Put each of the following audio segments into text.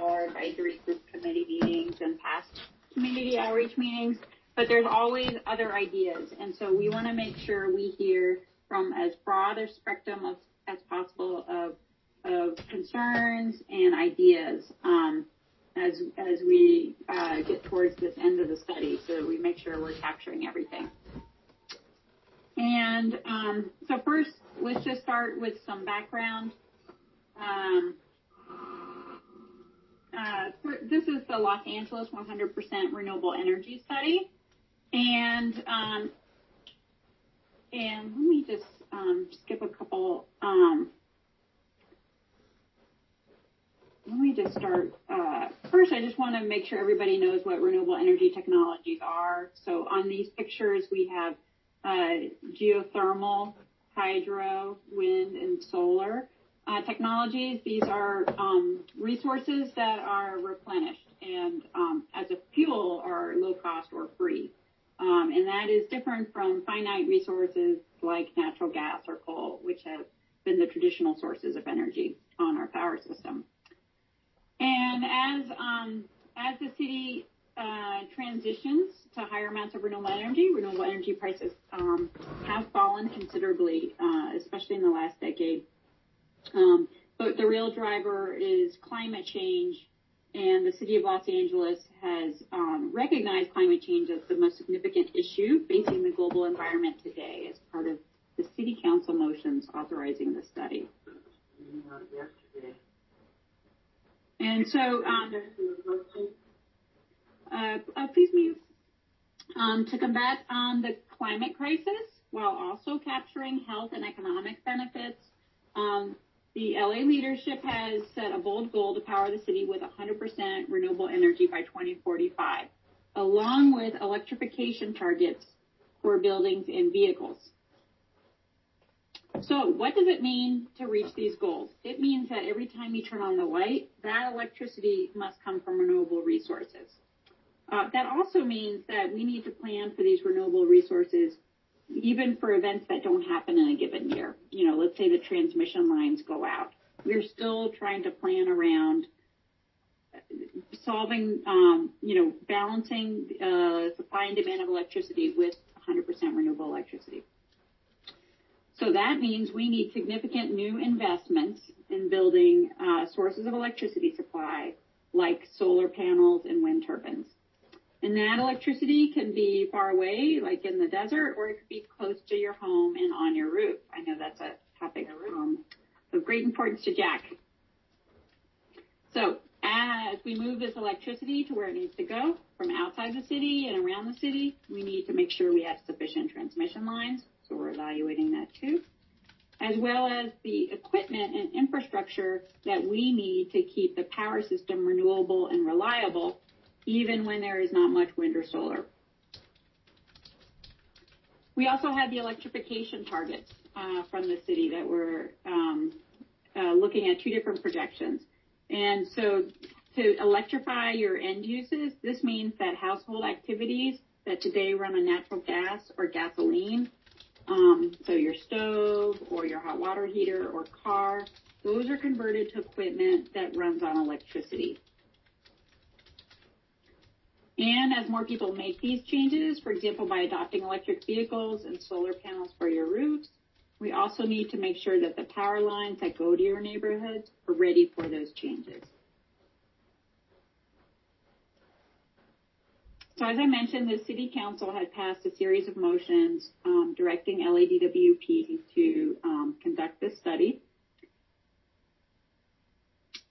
our advisory group committee meetings and past community outreach meetings, but there's always other ideas. And so we want to make sure we hear from as broad a spectrum as possible of concerns and ideas as we get towards this end of the study, so we make sure we're capturing everything. And so first, let's just start with some background. This is the Los Angeles 100% Renewable Energy Study. And let me just skip a couple. Let me just start. First, I just want to make sure everybody knows what renewable energy technologies are. So on these pictures, we have geothermal, hydro, wind, and solar technologies. These are resources that are replenished and as a fuel are low cost or free. And that is different from finite resources like natural gas or coal, which have been the traditional sources of energy on our power system. And as the city transitions to higher amounts of renewable energy prices have fallen considerably, especially in the last decade. But the real driver is climate change, and the city of Los Angeles has recognized climate change as the most significant issue facing the global environment today as part of the city council motions authorizing the study. And so, please mute. To combat the climate crisis while also capturing health and economic benefits, the LA leadership has set a bold goal to power the city with 100% renewable energy by 2045, along with electrification targets for buildings and vehicles. So what does it mean to reach these goals? It means that every time you turn on the light, that electricity must come from renewable resources. That also means that we need to plan for these renewable resources even for events that don't happen in a given year. You know, let's say the transmission lines go out. We're still trying to plan around solving, balancing supply and demand of electricity with 100% renewable electricity. So that means we need significant new investments in building sources of electricity supply like solar panels and wind turbines. And that electricity can be far away, like in the desert, or it could be close to your home and on your roof. I know that's a topic of great importance to Jack. So as we move this electricity to where it needs to go, from outside the city and around the city, we need to make sure we have sufficient transmission lines. So we're evaluating that too, as well as the equipment and infrastructure that we need to keep the power system renewable and reliable, even when there is not much wind or solar. We also have the electrification targets from the city that we're looking at two different projections. And so to electrify your end uses, this means that household activities that today run on natural gas or gasoline, so your stove or your hot water heater or car, those are converted to equipment that runs on electricity. And as more people make these changes, for example, by adopting electric vehicles and solar panels for your roofs, we also need to make sure that the power lines that go to your neighborhoods are ready for those changes. So as I mentioned, the City Council had passed a series of motions directing LADWP to conduct this study.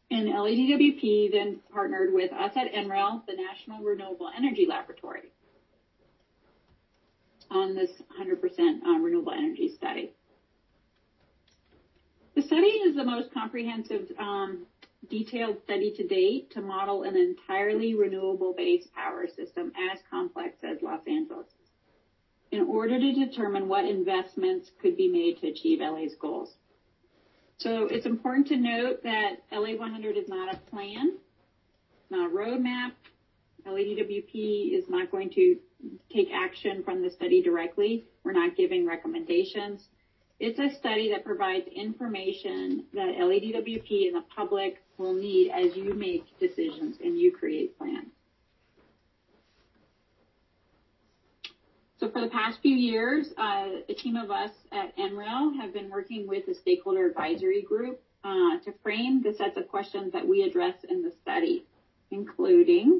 And LADWP then partnered with us at NREL, the National Renewable Energy Laboratory, on this 100% renewable energy study. The study is the most comprehensive, detailed study to date to model an entirely renewable-based power system as complex as Los Angeles, in order to determine what investments could be made to achieve LA's goals. So it's important to note that LA 100 is not a plan, not a roadmap. LADWP is not going to take action from the study directly. We're not giving recommendations. It's a study that provides information that LADWP and the public will need as you make decisions and you create plans. So for the past few years, a team of us at NREL have been working with the stakeholder advisory group to frame the sets of questions that we address in the study, including,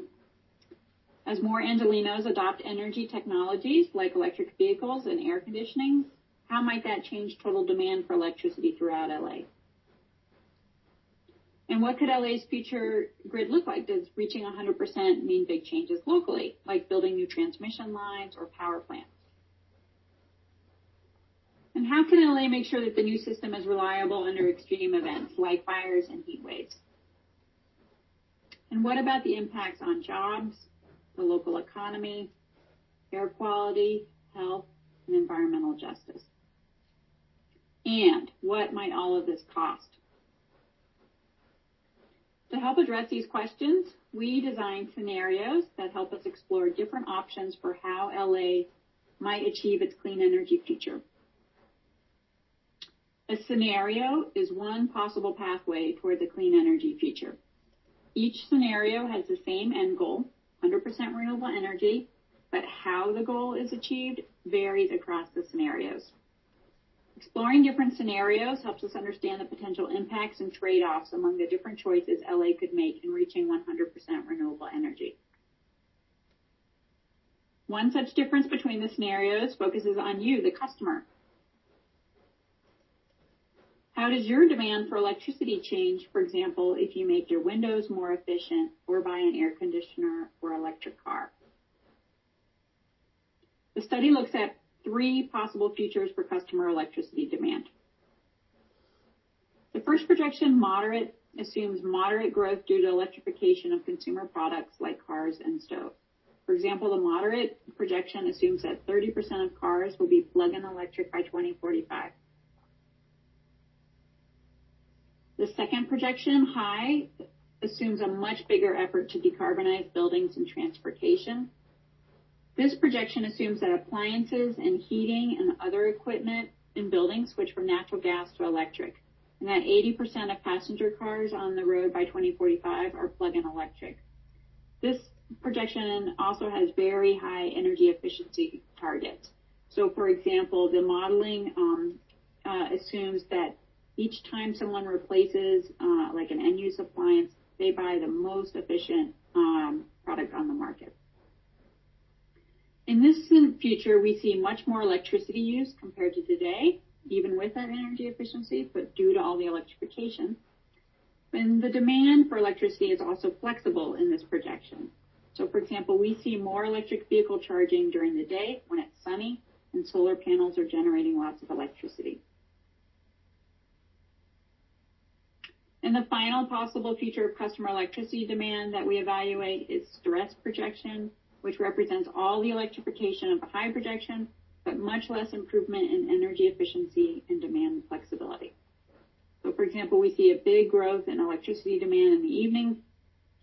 as more Angelenos adopt energy technologies like electric vehicles and air conditioning, how might that change total demand for electricity throughout LA? And what could LA's future grid look like? Does reaching 100% mean big changes locally, like building new transmission lines or power plants? And how can LA make sure that the new system is reliable under extreme events like fires and heat waves? And what about the impacts on jobs, the local economy, air quality, health, and environmental justice? And what might all of this cost? To help address these questions, we designed scenarios that help us explore different options for how LA might achieve its clean energy future. A scenario is one possible pathway toward the clean energy future. Each scenario has the same end goal, 100% renewable energy, but how the goal is achieved varies across the scenarios. Exploring different scenarios helps us understand the potential impacts and trade-offs among the different choices LA could make in reaching 100% renewable energy. One such difference between the scenarios focuses on you, the customer. How does your demand for electricity change, for example, if you make your windows more efficient or buy an air conditioner or electric car? The study looks at 3 possible futures for customer electricity demand. The first projection, moderate, assumes moderate growth due to electrification of consumer products like cars and stoves. For example, the moderate projection assumes that 30% of cars will be plug-in electric by 2045. The second projection, high, assumes a much bigger effort to decarbonize buildings and transportation. This projection assumes that appliances and heating and other equipment in buildings switch from natural gas to electric, and that 80% of passenger cars on the road by 2045 are plug-in electric. This projection also has very high energy efficiency targets. So, for example, the modeling assumes that each time someone replaces like an end-use appliance, they buy the most efficient product on the market. In this future, we see much more electricity use compared to today, even with that energy efficiency, but due to all the electrification. And the demand for electricity is also flexible in this projection. So, for example, we see more electric vehicle charging during the day when it's sunny and solar panels are generating lots of electricity. And the final possible future of customer electricity demand that we evaluate is stress projection, which represents all the electrification of a high projection, but much less improvement in energy efficiency and demand flexibility. So, for example, we see a big growth in electricity demand in the evening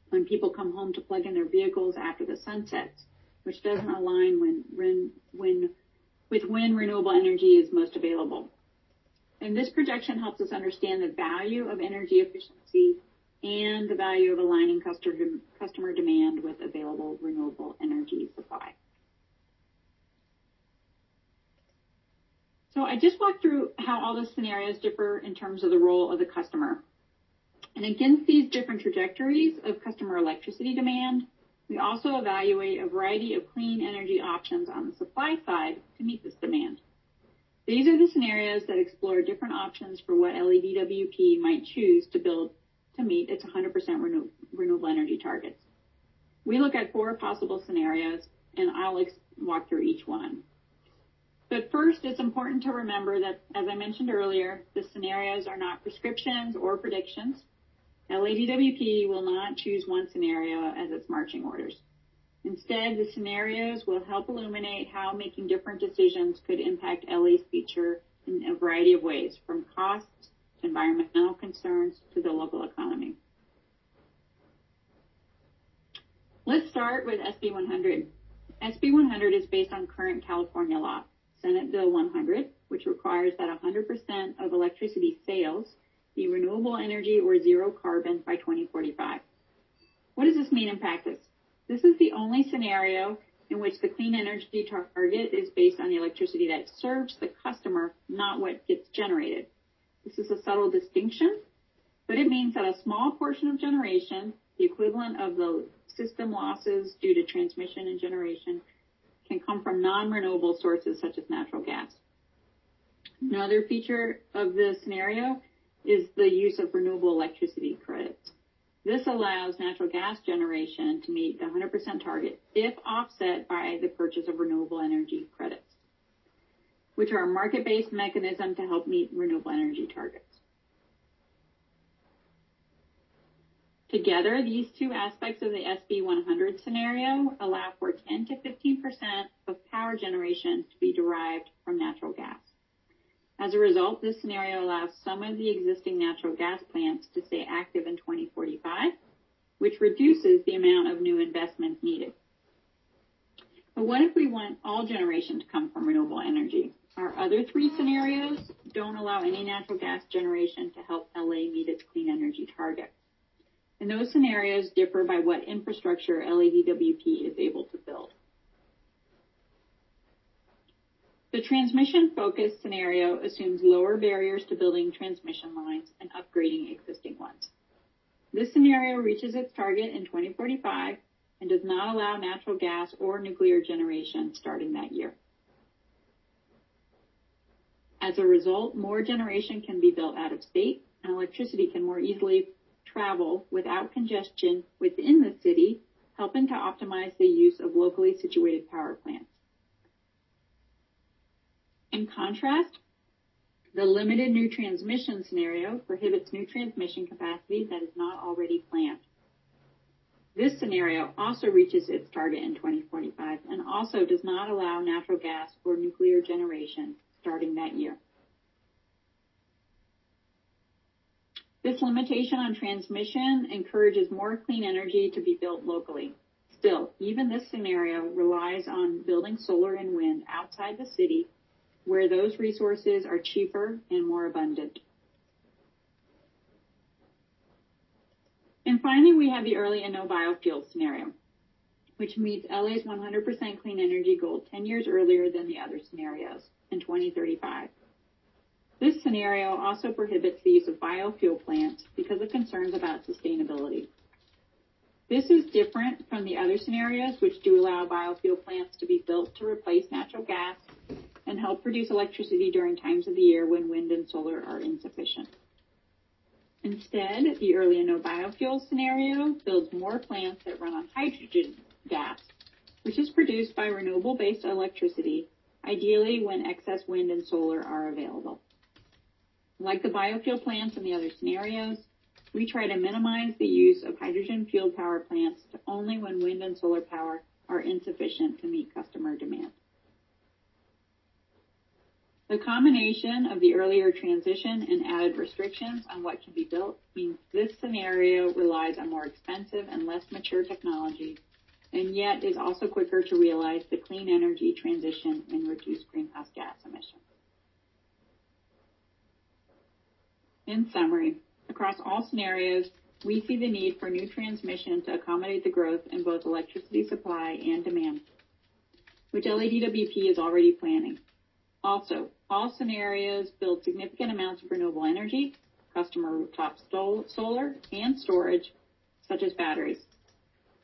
when people come home to plug in their vehicles after the sun sets, which doesn't align with when renewable energy is most available. And this projection helps us understand the value of energy efficiency and the value of aligning customer demand with available renewable energy supply. So I just walked through how all the scenarios differ in terms of the role of the customer. And against these different trajectories of customer electricity demand, we also evaluate a variety of clean energy options on the supply side to meet this demand. These are the scenarios that explore different options for what LADWP might choose to build to meet its 100% renewable energy targets. We look at 4 possible scenarios, and I'll walk through each one. But first, it's important to remember that, as I mentioned earlier, the scenarios are not prescriptions or predictions. LADWP will not choose one scenario as its marching orders. Instead, the scenarios will help illuminate how making different decisions could impact LA's future in a variety of ways, from costs to environmental concerns to the local economy. Let's start with SB 100. SB 100 is based on current California law. Senate Bill 100, which requires that 100% of electricity sales be renewable energy or zero carbon by 2045. What does this mean in practice? This is the only scenario in which the clean energy target is based on the electricity that serves the customer, not what gets generated. This is a subtle distinction, but it means that a small portion of generation, the equivalent of the system losses due to transmission and generation, can come from non-renewable sources such as natural gas. Another feature of the scenario is the use of renewable electricity credits. This allows natural gas generation to meet the 100% target if offset by the purchase of renewable energy credits, which are a market-based mechanism to help meet renewable energy targets. Together, these two aspects of the SB 100 scenario allow for 10 to 15% of power generation to be derived from natural gas. As a result, this scenario allows some of the existing natural gas plants to stay active in 2045, which reduces the amount of new investments needed. But what if we want all generation to come from renewable energy? Our other three scenarios don't allow any natural gas generation to help LA meet its clean energy target. And those scenarios differ by what infrastructure LADWP is able to build. The transmission-focused scenario assumes lower barriers to building transmission lines and upgrading existing ones. This scenario reaches its target in 2045 and does not allow natural gas or nuclear generation starting that year. As a result, more generation can be built out of state, and electricity can more easily travel without congestion within the city, helping to optimize the use of locally situated power plants. In contrast, the limited new transmission scenario prohibits new transmission capacity that is not already planned. This scenario also reaches its target in 2045 and also does not allow natural gas or nuclear generation starting that year. This limitation on transmission encourages more clean energy to be built locally. Still, even this scenario relies on building solar and wind outside the city, where those resources are cheaper and more abundant. And finally, we have the early and no biofuels scenario, which meets LA's 100% clean energy goal 10 years earlier than the other scenarios in 2035. This scenario also prohibits the use of biofuel plants because of concerns about sustainability. This is different from the other scenarios, which do allow biofuel plants to be built to replace natural gas and help produce electricity during times of the year when wind and solar are insufficient. Instead, the early and no biofuels scenario builds more plants that run on hydrogen gas, which is produced by renewable-based electricity, ideally when excess wind and solar are available. Like the biofuel plants in the other scenarios, we try to minimize the use of hydrogen-fueled power plants to only when wind and solar power are insufficient to meet customer demand. The combination of the earlier transition and added restrictions on what can be built means this scenario relies on more expensive and less mature technology, and yet is also quicker to realize the clean energy transition and reduce greenhouse gas emissions. In summary, across all scenarios, we see the need for new transmission to accommodate the growth in both electricity supply and demand, which LADWP is already planning. Also, all scenarios build significant amounts of renewable energy, customer rooftop solar, and storage, such as batteries.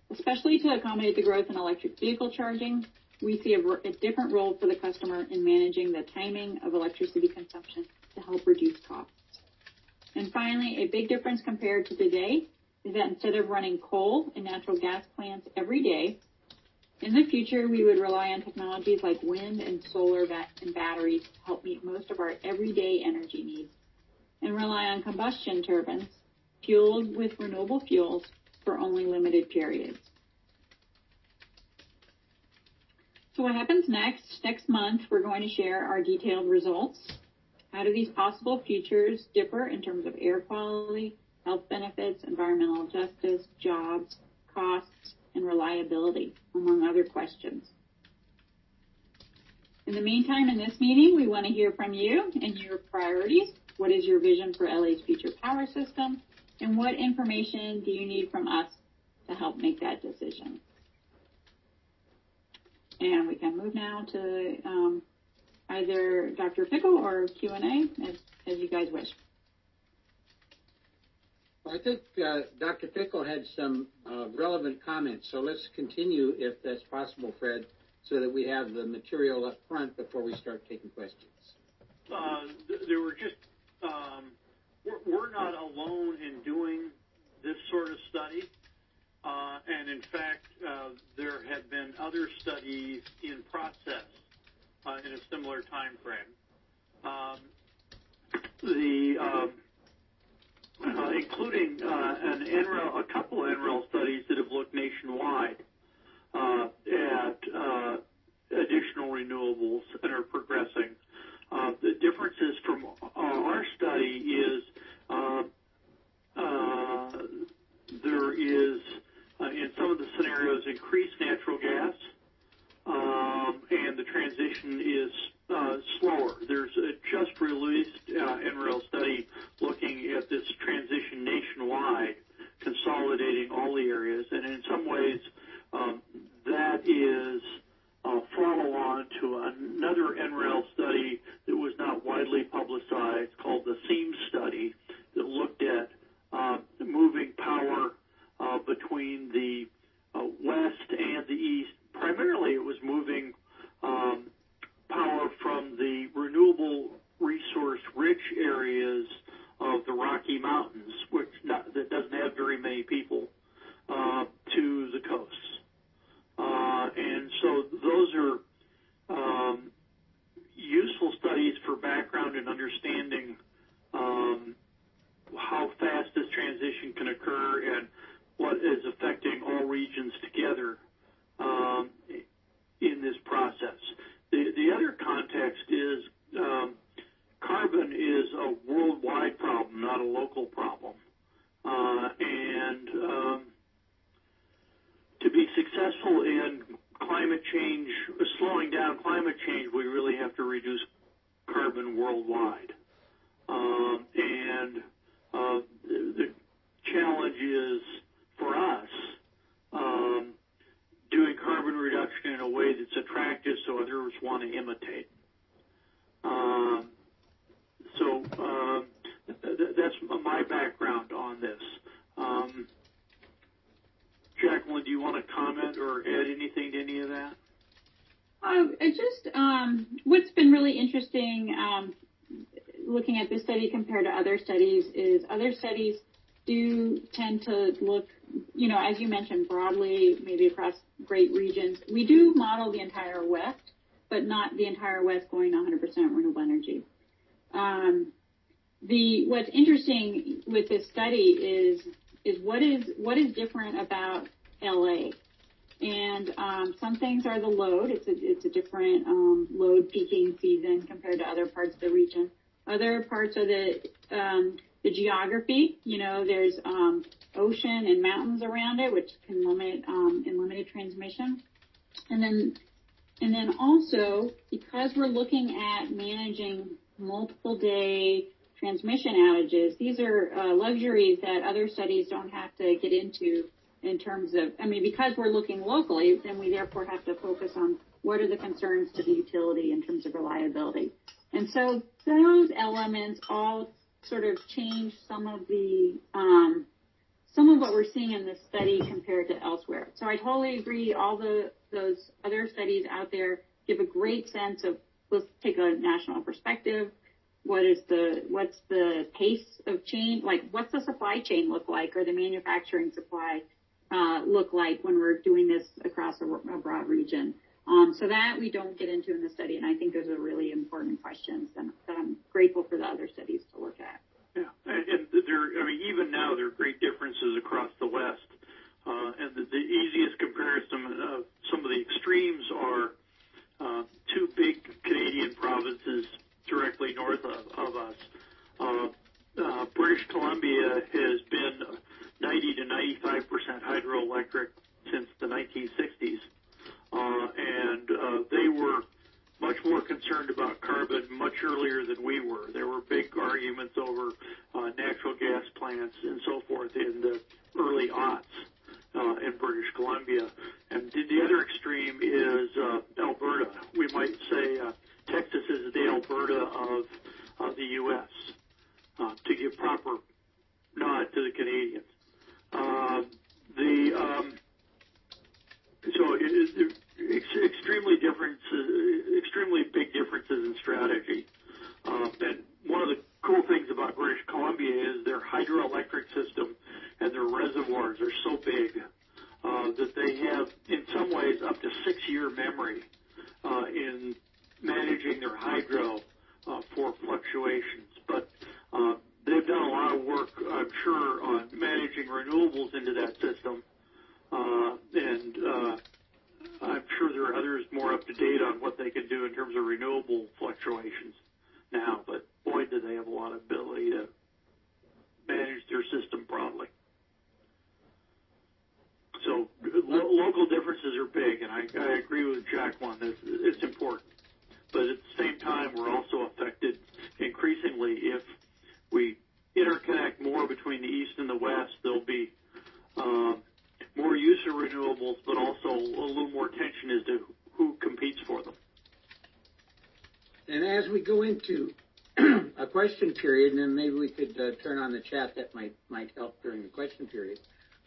Especially to accommodate the growth in electric vehicle charging, we see a different role for the customer in managing the timing of electricity consumption to help reduce costs. And finally, a big difference compared to today is that instead of running coal and natural gas plants every day, in the future, we would rely on technologies like wind and solar and batteries to help meet most of our everyday energy needs, and rely on combustion turbines fueled with renewable fuels for only limited periods. So what happens next? Next month, we're going to share our detailed results. How do these possible futures differ in terms of air quality, health benefits, environmental justice, jobs, costs, and reliability, among other questions? In the meantime, in this meeting, we want to hear from you and your priorities. What is your vision for LA's future power system? And what information do you need from us to help make that decision? And we can move now to either Dr. Fickle or Q&A, as you guys wish. Well, I think Dr. Fickle had some relevant comments, so let's continue if that's possible, Fred, so that we have the material up front before we start taking questions. There were just, we're not alone in doing this sort of study. And in fact, there have been other studies in process in a similar time frame. Including an NREL, a couple of NREL studies that have looked nationwide at additional renewables and are progressing. The differences from our study is there is, in some of the scenarios, increased natural gas, and the transition is slower. There's a just released NREL study looking at this transition nationwide, consolidating all the areas, and in some ways that is a follow-on to another NREL study that was not widely publicized called the SEAM study that looked at moving power between the west and the east. Primarily it was moving power from the renewable resource-rich areas of the Rocky Mountains, that doesn't have very many people, to the coasts. And so those are useful studies for background and understanding how fast this transition can occur and what is affecting all regions together in this process. The other context is carbon is a worldwide problem, not a local problem. And to be successful in climate change, slowing down climate change, we really have to reduce carbon worldwide. And the challenge is, for us, doing carbon reduction in a way that's attractive so others want to imitate. That's my background on this. Jacqueline, do you want to comment or add anything to any of that? What's been really interesting looking at this study compared to other studies is other studies do tend to look, as you mentioned, broadly, maybe across great regions. We do model the entire West, but not the entire West going to 100% renewable energy. What's interesting with this study is what is different about LA. And some things are the load. It's a different load peaking season compared to other parts of the region. Other parts are the geography. There's ocean and mountains around it, which can limit limited transmission. And then also, because we're looking at managing multiple day transmission outages, these are luxuries that other studies don't have to get into in terms of, because we're looking locally, then we therefore have to focus on what are the concerns to the utility in terms of reliability. And so those elements all sort of change some of what we're seeing in this study compared to elsewhere. So I totally agree. All those other studies out there give a great sense of, let's take a national perspective. What's the pace of change? Like, what's the supply chain look like, or the manufacturing supply look like when we're doing this across a broad region? So that we don't get into in the study, and I think those are really important questions that I'm grateful for the other studies to look at. Yeah, and even now there are great differences across the West, and the easiest comparison of some of the extremes are two big Canadian provinces directly north of us. British Columbia has been 90 to 95% hydroelectric since the 1960s, and they were much more British Columbia. And the other extreme is Alberta. We might say Texas is the Alberta of the U.S. To give proper nod to the Canadians. Extremely big differences in strategy. And one of the cool things about British Columbia is their hydroelectric system and their reservoirs are so big that they have, in some ways, up to 6-year memory in managing their hydro for fluctuations. But they've done a lot of work, I'm sure, on managing renewables into that system. I'm sure there are others more up to date on what they can do in terms of renewable fluctuations now. But boy, do they have a lot of ability to manage their system broadly. So local differences are big, and I agree with Jacqueline that it's important. But at the same time, we're also affected increasingly if we interconnect more between the East and the West. There'll be more use of renewables, but also a little more tension as to who competes for them. And as we go into a question period, and then maybe we could turn on the chat, that might help during the question period.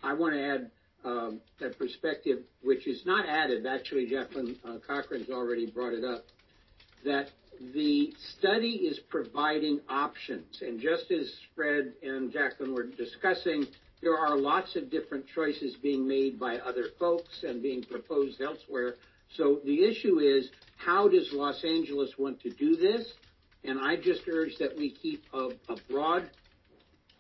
I want to add a perspective which is not added. Actually, Jacqueline Cochran's already brought it up, that the study is providing options. And just as Fred and Jacqueline were discussing, there are lots of different choices being made by other folks and being proposed elsewhere. So the issue is, how does Los Angeles want to do this? And I just urge that we keep a broad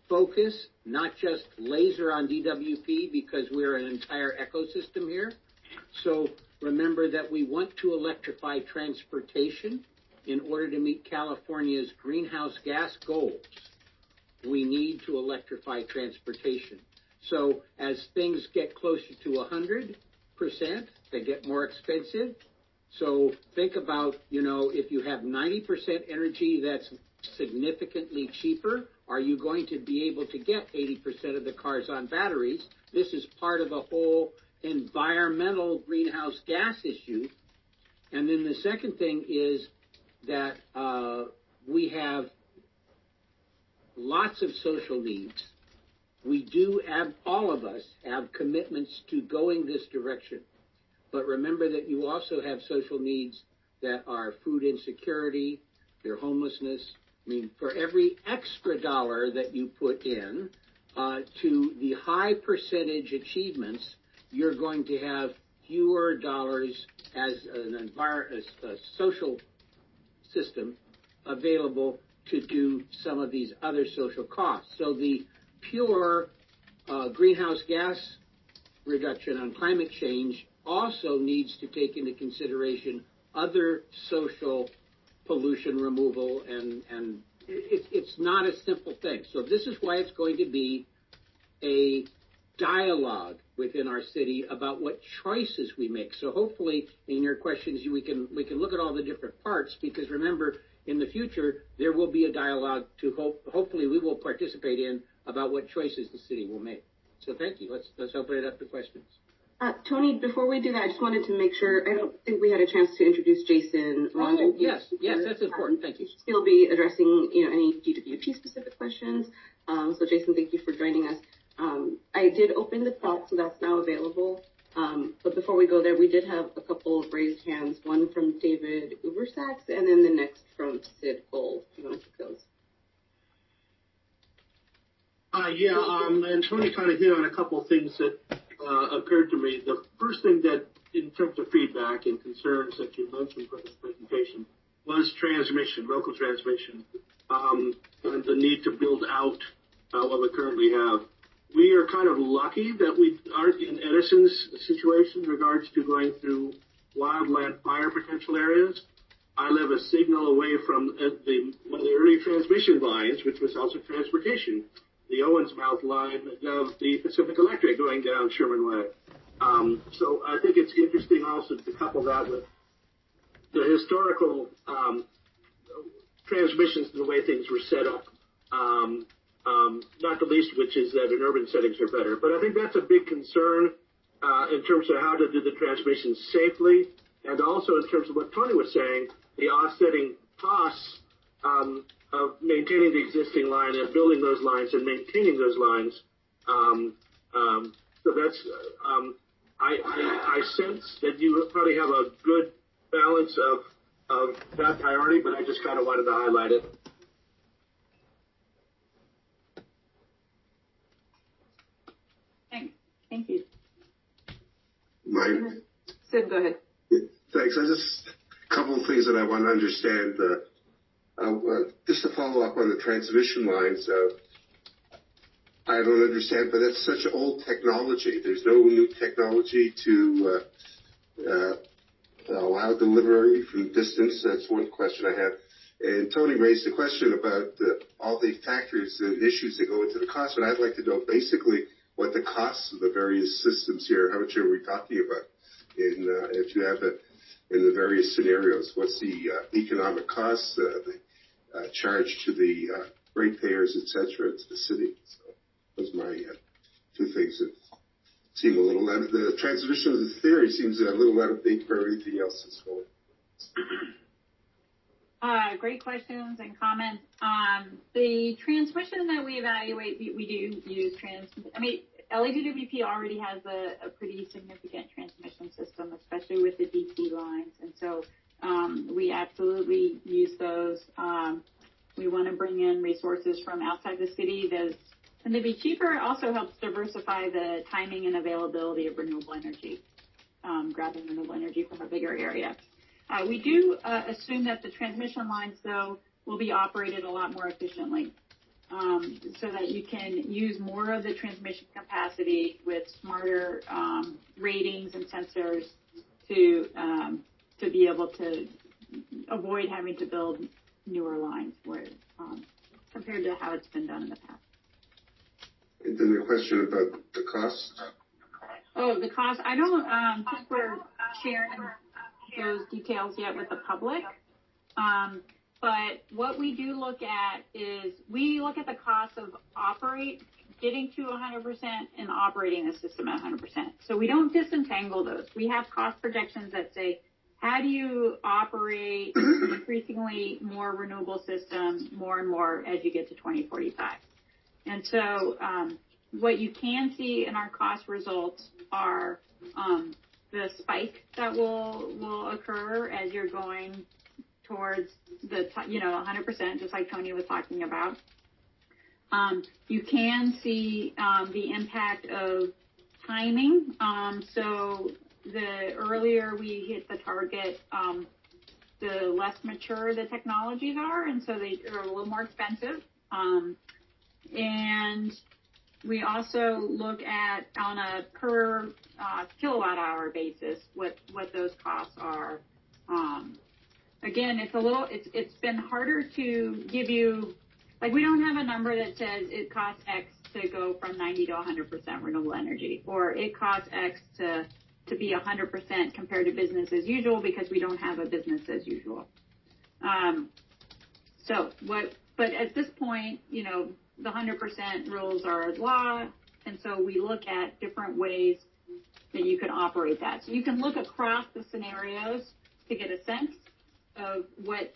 focus, not just laser on DWP, because we're an entire ecosystem here. So remember that we want to electrify transportation in order to meet California's greenhouse gas goals. We need to electrify transportation. So as things get closer to 100%, they get more expensive. So think about, if you have 90% energy that's significantly cheaper, are you going to be able to get 80% of the cars on batteries? This is part of a whole environmental greenhouse gas issue. And then the second thing is that we have lots of social needs. We do have, all of us have commitments to going this direction. But remember that you also have social needs that are food insecurity, your homelessness. I mean, for every extra dollar that you put in to the high percentage achievements, you're going to have fewer dollars as a social system available to do some of these other social costs. So the pure greenhouse gas reduction on climate change also needs to take into consideration other social pollution removal, and it's not a simple thing. So this is why it's going to be a dialogue within our city about what choices we make. So hopefully in your questions we can look at all the different parts, because remember, in the future there will be a dialogue to hopefully we will participate in about what choices the city will make. So thank you. Let's open it up to questions. Tony, before we do that, I just wanted to make sure, I don't think we had a chance to introduce Jason. Oh, yes, that's important. Thank you. He'll be addressing, any DWP specific questions. So Jason, thank you for joining us. I did open the chat, so that's now available. But before we go there, we did have a couple of raised hands, one from David Ubersax, and then the next from Sid Gold. Do you want to take those? And Tony kind of hit on a couple of things that occurred to me. The first thing that, in terms of feedback and concerns that you mentioned for this presentation, was transmission, local transmission, and the need to build out what we currently have. We are kind of lucky that we aren't in Edison's situation in regards to going through wildland fire potential areas. I live a signal away from one of the early transmission lines, which was also transportation, the Owens Mouth line of the Pacific Electric going down Sherman Way. So I think it's interesting also to couple that with the historical transmissions and the way things were set up, not the least which is that in urban settings are better. But I think that's a big concern. in terms of how to do the transmission safely, and also in terms of what Tony was saying, the offsetting costs of maintaining the existing line and building those lines and maintaining those lines. So that's, I sense that you probably have a good balance of that priority, but I just kind of wanted to highlight it. Thank you. Mine? Sid, go ahead. Thanks. A couple of things that I want to understand. Just to follow up on the transmission lines, I don't understand, but that's such old technology. There's no new technology to allow delivery from distance. That's one question I have. And Tony raised the question about all the factors and issues that go into the cost, but I'd like to know basically what the costs of the various systems here, how much are we talking about if you have in the various scenarios? What's the economic costs, the charge to the ratepayers, et cetera, to the city? So those are my two things that seem a little out of the transmission of the theory seems a little out of date for everything else that's going on. Great questions and comments. The transmission that we evaluate, we do use LADWP already has a pretty significant transmission system, especially with the DC lines. And so we absolutely use those. We want to bring in resources from outside the city. Those tend to be cheaper. It also helps diversify the timing and availability of renewable energy, grabbing renewable energy from a bigger area. We do assume that the transmission lines, though, will be operated a lot more efficiently, so that you can use more of the transmission capacity with smarter ratings and sensors to be able to avoid having to build newer lines compared to how it's been done in the past. And then the question about the cost. Oh, the cost. I don't think we're sharing those details yet with the public. But what we do look at is we look at the cost of getting to 100% and operating the system at 100%. So we don't disentangle those. We have cost projections that say, how do you operate increasingly more renewable systems more and more as you get to 2045? And so what you can see in our cost results are the spike that will occur as you're going towards the 100%, just like Tony was talking about. You can see the impact of timing. So the earlier we hit the target, the less mature the technologies are, and so they are a little more expensive. And we also look at on a per kilowatt hour basis what those costs are. Again, it's been harder to give you, like, we don't have a number that says it costs X to go from 90 to 100% renewable energy, or it costs X to be 100% compared to business as usual, because we don't have a business as usual. But at this point, the 100% rules are law, and so we look at different ways that you can operate that. So you can look across the scenarios to get a sense of what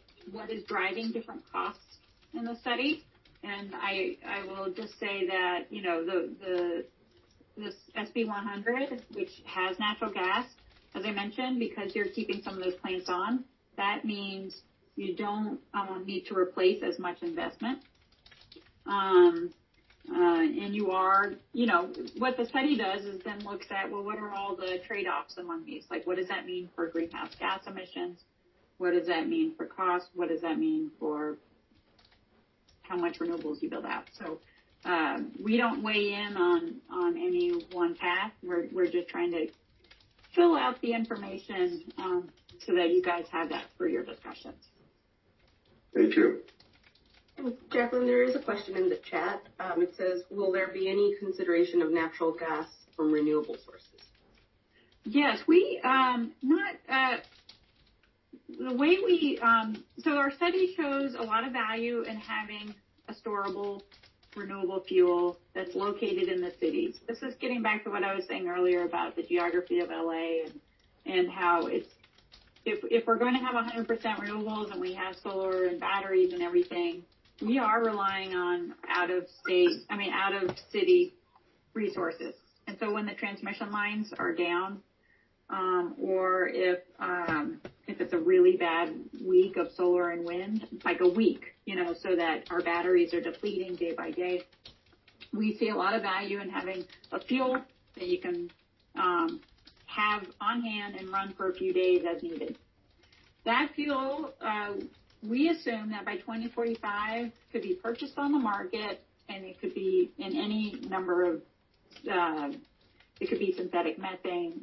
is driving different costs in the study. And I will just say that, this SB 100, which has natural gas, as I mentioned, because you're keeping some of those plants on, that means you don't need to replace as much investment. And you are, what the study does is then looks at, well, what are all the trade-offs among these? Like, what does that mean for greenhouse gas emissions? What does that mean for cost? What does that mean for how much renewables you build out? So we don't weigh in on any one path. We're just trying to fill out the information so that you guys have that for your discussions. Thank you. Jacqueline, there is a question in the chat. It says, will there be any consideration of natural gas from renewable sources? Yes, we the way we so our study shows a lot of value in having a storable renewable fuel that's located in the cities. This is getting back to what I was saying earlier about the geography of LA and how it's, if we're going to have 100% renewables and we have solar and batteries and everything, we are relying on out of city resources. And so when the transmission lines are down, or if it's a really bad week of solar and wind, like a week, so that our batteries are depleting day by day, we see a lot of value in having a fuel that you can have on hand and run for a few days as needed. That fuel, we assume that by 2045 could be purchased on the market, and it could be in any number of, it could be synthetic methane,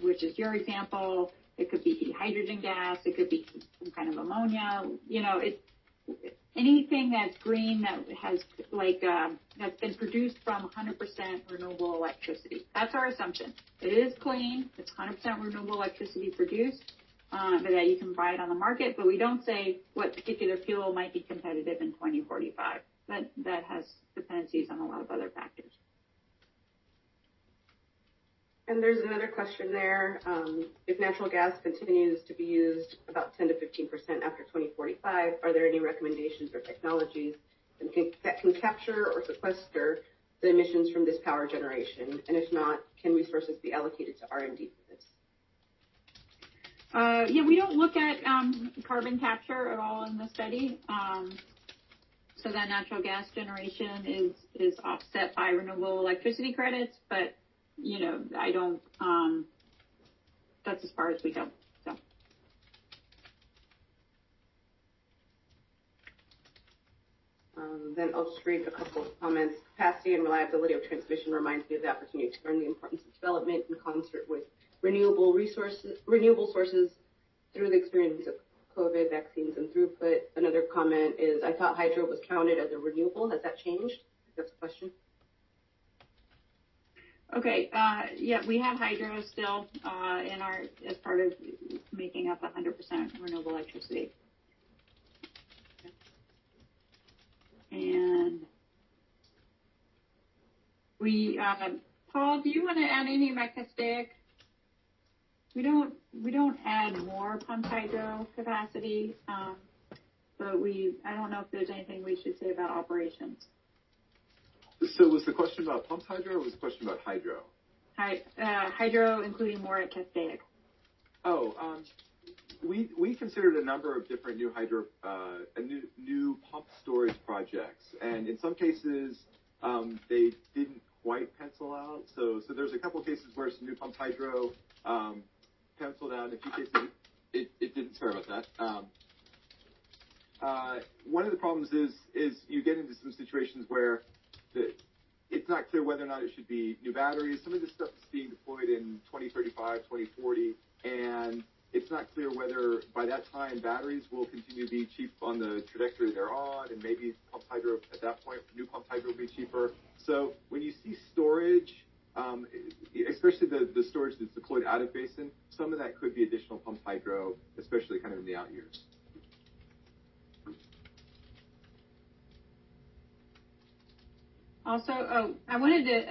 which is your example. It could be hydrogen gas. It could be some kind of ammonia. Anything that's green that has that's been produced from 100% renewable electricity. That's our assumption. It is clean. It's 100% renewable electricity produced, but that you can buy it on the market. But we don't say what particular fuel might be competitive in 2045. That has dependencies on a lot of other factors. And there's another question there. If natural gas continues to be used about 10 to 15% after 2045, are there any recommendations or technologies that can capture or sequester the emissions from this power generation? And if not, can resources be allocated to R&D for this? We don't look at carbon capture at all in the study. So that natural gas generation is offset by renewable electricity credits, but I don't, that's as far as we go. So. Then I'll just read a couple of comments. Capacity and reliability of transmission reminds me of the opportunity to learn the importance of development in concert with renewable sources through the experience of COVID, vaccines, and throughput. Another comment is, I thought hydro was counted as a renewable. Has that changed? That's the question. Okay, we have hydro still as part of making up 100% renewable electricity. And Paul, do you want to add anything about Castaic? We don't add more pumped hydro capacity, but I don't know if there's anything we should say about operations. So was the question about pumped hydro, or was the question about hydro? Hydro, including more at Castaic. We considered a number of different new hydro, new pump storage projects, and in some cases they didn't quite pencil out. So there's a couple of cases where some new pumped hydro penciled out. In a few cases, it didn't. Sorry about that. One of the problems is you get into some situations where it's not clear whether or not it should be new batteries. Some of this stuff is being deployed in 2035, 2040, and it's not clear whether by that time batteries will continue to be cheap on the trajectory they're on, and maybe pumped hydro at that point, new pumped hydro will be cheaper. So when you see storage, especially the storage that's deployed out of basin, some of that could be additional pumped hydro, especially kind of in the out years. Also, I wanted to,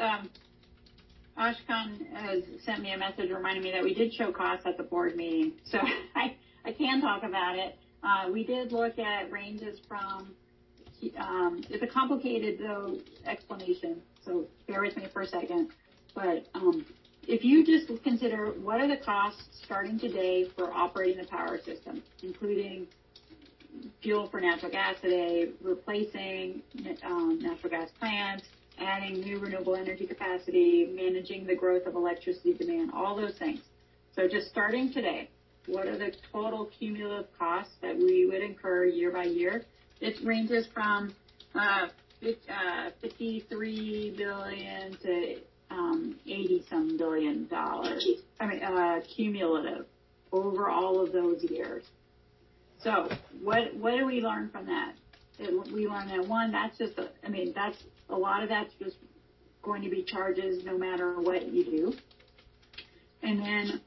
Ashkan has sent me a message reminding me that we did show costs at the board meeting, so I can talk about it. We did look at ranges from, it's a complicated, though, explanation, so bear with me for a second. But if you just consider what are the costs starting today for operating the power system, including fuel for natural gas today, replacing natural gas plants, adding new renewable energy capacity, managing the growth of electricity demand, all those things. So just starting today, what are the total cumulative costs that we would incur year by year? It ranges from $53 billion to $80-some billion. Cumulative over all of those years. So what do we learn from that? We learned that one, that's a lot of that's just going to be charges no matter what you do. And then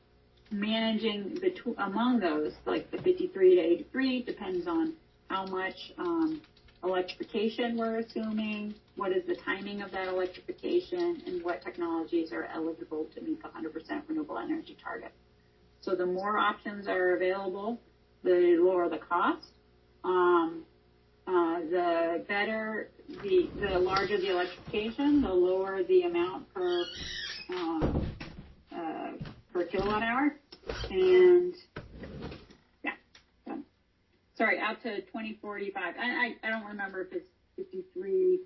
managing among those, like the 53 to 83, depends on how much electrification we're assuming, what is the timing of that electrification, and what technologies are eligible to meet the 100% renewable energy target. So the more options are available, the lower the cost. The better, the larger the electrification, the lower the amount per kilowatt hour. And yeah, so, sorry, out to 2045. I don't remember if it's 53.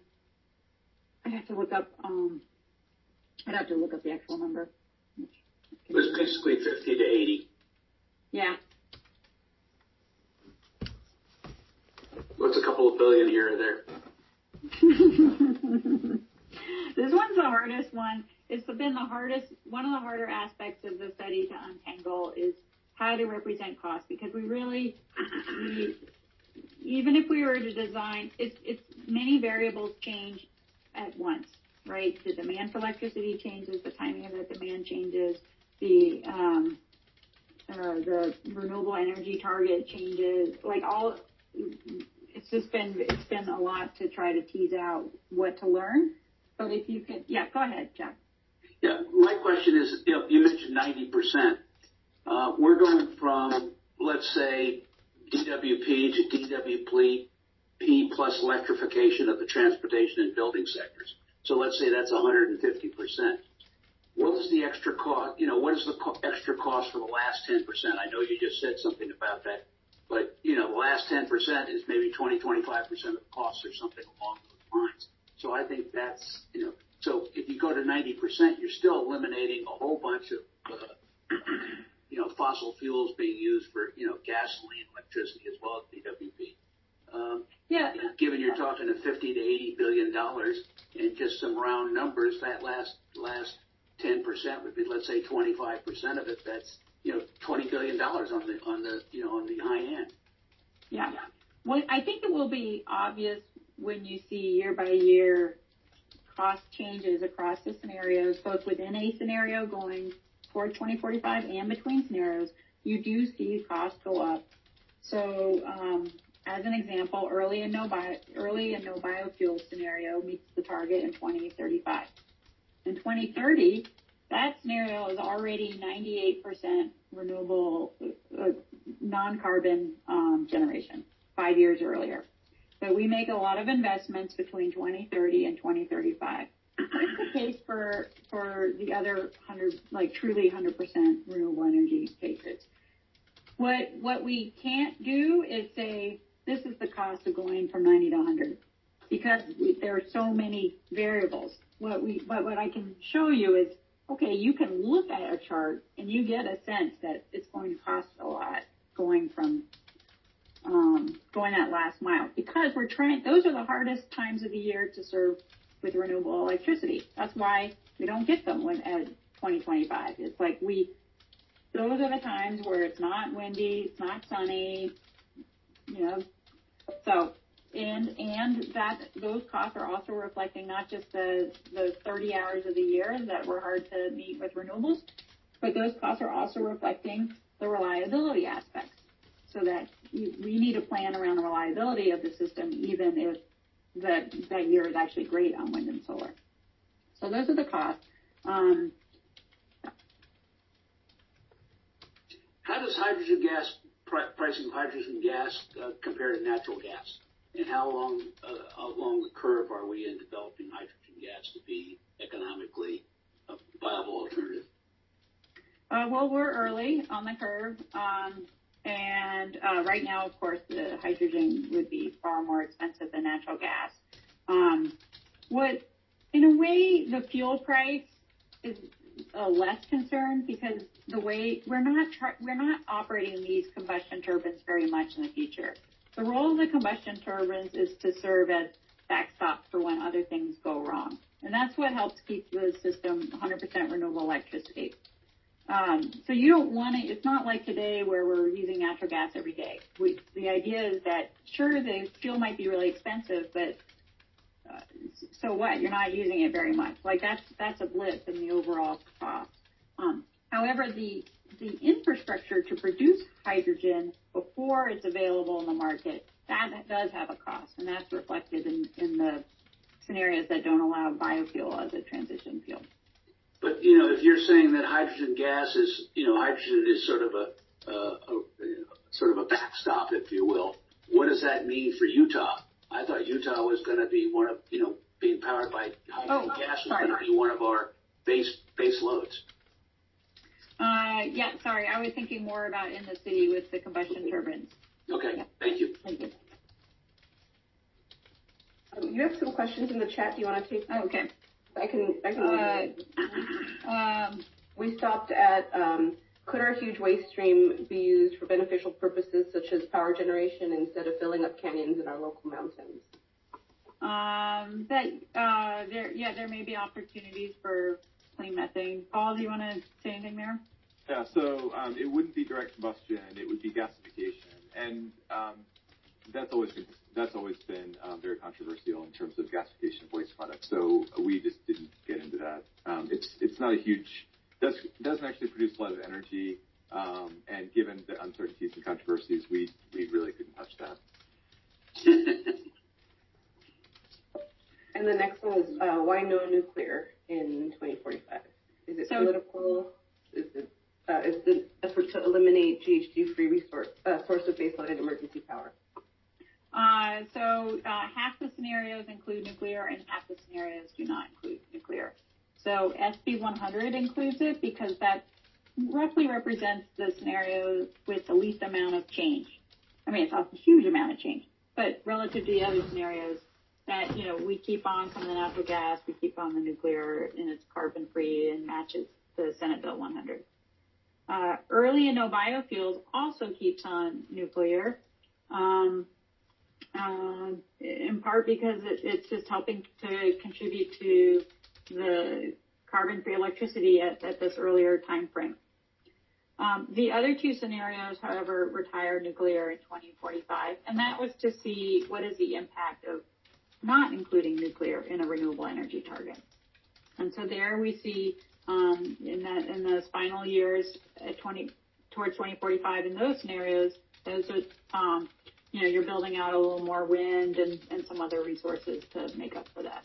I'd have to look up the actual number. It was basically 50 to 80. Yeah. What's a couple of billion here or there? This one's the hardest one. It's been one of the harder aspects of the study to untangle is how to represent cost, because even if we were to design, it's many variables change at once, right? The demand for electricity changes, the timing of that demand changes, the renewable energy target changes, it's been a lot to try to tease out what to learn. But if you could, yeah, go ahead, Jeff. Yeah, my question is, you mentioned 90%. We're going from, let's say, DWP to DWP plus electrification of the transportation and building sectors. So let's say that's 150%. What is the extra cost? What is the extra cost for the last 10%? I know you just said something about that, but the last 10% is maybe 20, 25% of the cost or something along those lines. So I think that's, so if you go to 90%, you're still eliminating a whole bunch of, fossil fuels being used for, gasoline, electricity, as well as DWP. Given you're talking to $50 to $80 billion and just some round numbers, that last 10% would be, let's say, 25% of it. That's, $20 billion on the high end. Yeah. Well, I think it will be obvious when you see year by year cost changes across the scenarios, both within a scenario going toward 2045 and between scenarios, you do see costs go up. So, as an example, early and no biofuel scenario meets the target in 2035. In 2030, that scenario is already 98% renewable, non-carbon generation, 5 years earlier. So we make a lot of investments between 2030 and 2035. It's the case for the other 100, truly 100% renewable energy cases. What we can't do is say, this is the cost of going from 90 to 100, because there are so many variables. What I can show you is, okay, you can look at a chart and you get a sense that it's going to cost a lot going from going that last mile, because those are the hardest times of the year to serve with renewable electricity. That's why we don't get them at 2025. It's like those are the times where it's not windy, it's not sunny, so, and that those costs are also reflecting not just the 30 hours of the year that were hard to meet with renewables, but those costs are also reflecting the reliability aspects, so that we need a plan around the reliability of the system, even if that year is actually great on wind and solar. So those are the costs. How does hydrogen gas, pricing of hydrogen gas compare to natural gas? And how long along the curve are we in developing hydrogen gas to be economically a viable alternative? Well, we're early on the curve. And right now, of course, the hydrogen would be far more expensive than natural gas. In a way, the fuel price is less concern, because the way we're not operating these combustion turbines very much in the future. The role of the combustion turbines is to serve as backstop for when other things go wrong, and that's what helps keep the system 100% renewable electricity. So you don't want to, it's not like today where we're using natural gas every day. The idea is that, sure, the fuel might be really expensive, but so what? You're not using it very much. That's a blip in the overall cost. However, the infrastructure to produce hydrogen before it's available in the market that does have a cost, and that's reflected in the scenarios that don't allow biofuel as a transition fuel. But, you know, if you're saying that hydrogen gas is, you know, hydrogen is sort of a backstop, if you will, what does that mean for Utah? I thought Utah was going to be one of, you know, being powered by hydrogen gas was going to be one of our base loads. Yeah, sorry, I was thinking more about in the city with the combustion turbines. Okay, yeah. Thank you. Thank you. You have some questions in the chat. Do you want to take? Oh, okay. I can. We stopped at, could our huge waste stream be used for beneficial purposes such as power generation instead of filling up canyons in our local mountains? There may be opportunities for clean methane. Paul, do you want to say anything there? Yeah, so it wouldn't be direct combustion; it would be gasification, and that's always been very controversial in terms of gasification of waste products. So we just didn't get into that. It's not a huge. Doesn't actually produce a lot of energy, and given the uncertainties and controversies, we really couldn't touch that. And the next one is why no nuclear in 2045? Is it political? Is it the effort to eliminate GHG-free source of baseload and emergency power? Half the scenarios include nuclear and half the scenarios do not include nuclear. So SB 100 includes it because that roughly represents the scenario with the least amount of change. I mean, it's a huge amount of change, but relative to the other scenarios that, you know, we keep on some of the natural gas, we keep on the nuclear, and it's carbon free and matches the Senate Bill 100. Early and no biofuels also keeps on nuclear, in part because it's just helping to contribute to the carbon-free electricity at this earlier time frame. The other two scenarios, however, retire nuclear in 2045, and that was to see what is the impact of not including nuclear in a renewable energy target. And so there we see in those final years at towards 2045 in those scenarios, those are you're building out a little more wind and some other resources to make up for that.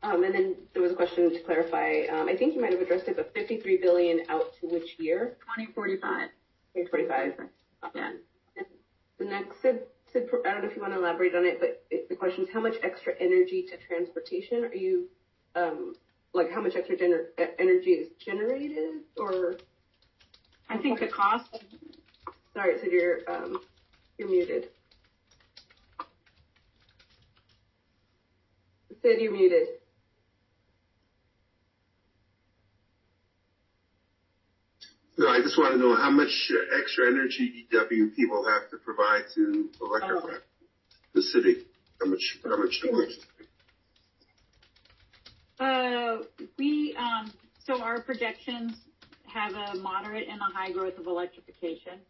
And then there was a question to clarify. I think you might have addressed it, but $53 billion out to which year? 2045. 2045. Yeah. The next, Sid, I don't know if you want to elaborate on it, but the question is how much extra energy to transportation are you, how much extra energy is generated, or? I think the cost. Sorry, Sid, you're muted. Sid, you're muted. No, I just want to know how much extra energy DWP will have to provide to electrify the city. How much? So our projections have a moderate and a high growth of electrification.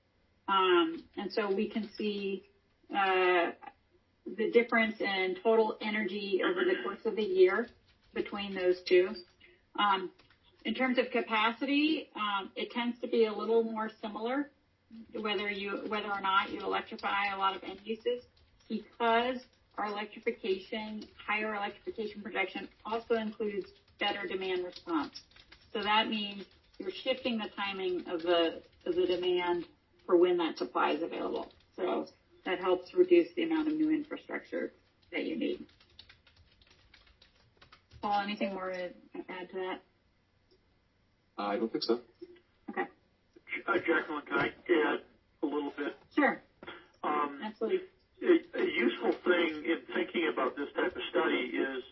And so we can see the difference in total energy over the course of the year between those two. In terms of capacity, it tends to be a little more similar whether or not you electrify a lot of end uses, because our higher electrification projection also includes better demand response. So that means you're shifting the timing of the demand for when that supply is available. So that helps reduce the amount of new infrastructure that you need. Paul, anything more to add to that? I don't think so. Okay. Jacqueline, can I add a little bit? Sure. Absolutely. A useful thing in thinking about this type of study is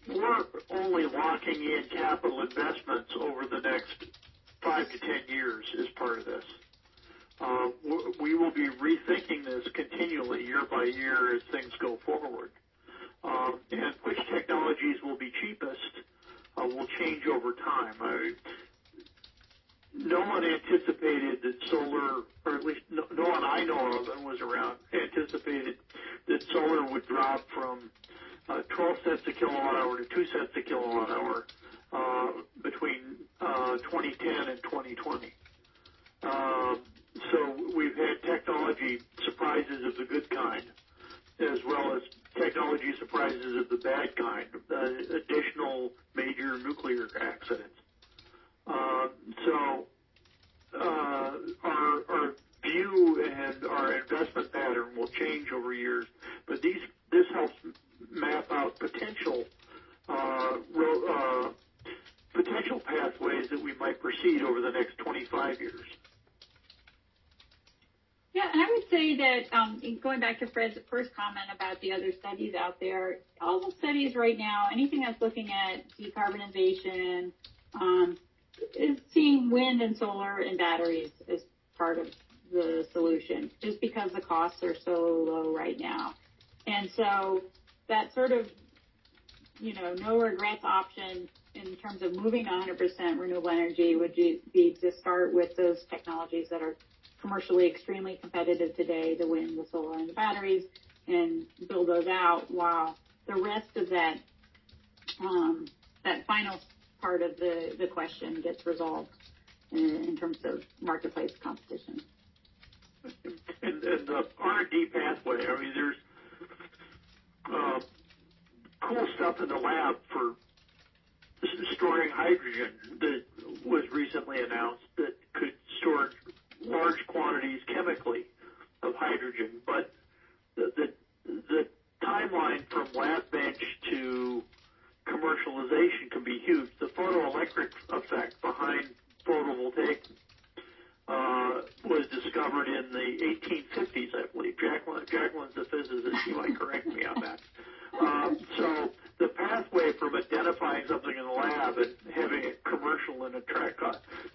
we're only locking in capital investments over the next 5 to 10 years as part of this. We will be rethinking this continually year by year as things go forward. And which technologies will be cheapest will change over time. No one anticipated that solar, or at least no one I know of and was around, anticipated that solar would drop from 12 cents a kilowatt hour to 2 cents a kilowatt hour between 2010 and 2020. nuclear accidents. So our view and our investment pattern will change over years, but this helps map out potential pathways that we might proceed over the next 25 years. Yeah, and I would say that going back to Fred's first comment about the other studies out there, all the studies right now, anything that's looking at decarbonization, is seeing wind and solar and batteries as part of the solution, just because the costs are so low right now. And so that sort of, no regrets option in terms of moving to 100% renewable energy would be to start with those technologies that are commercially extremely competitive today, the wind, the solar, and the batteries, and build those out while the rest of that final part of the question gets resolved in terms of marketplace competition. And the R&D pathway, I mean, there's cool stuff in the lab for storing hydrogen that was recently announced that could store large quantities chemically of hydrogen, but the timeline from lab bench to commercialization can be huge. The photoelectric effect behind photovoltaic was discovered in the 1850s, I believe. Jacqueline's a physicist. She might correct me on that. So the pathway from identifying something in the lab and having it commercial and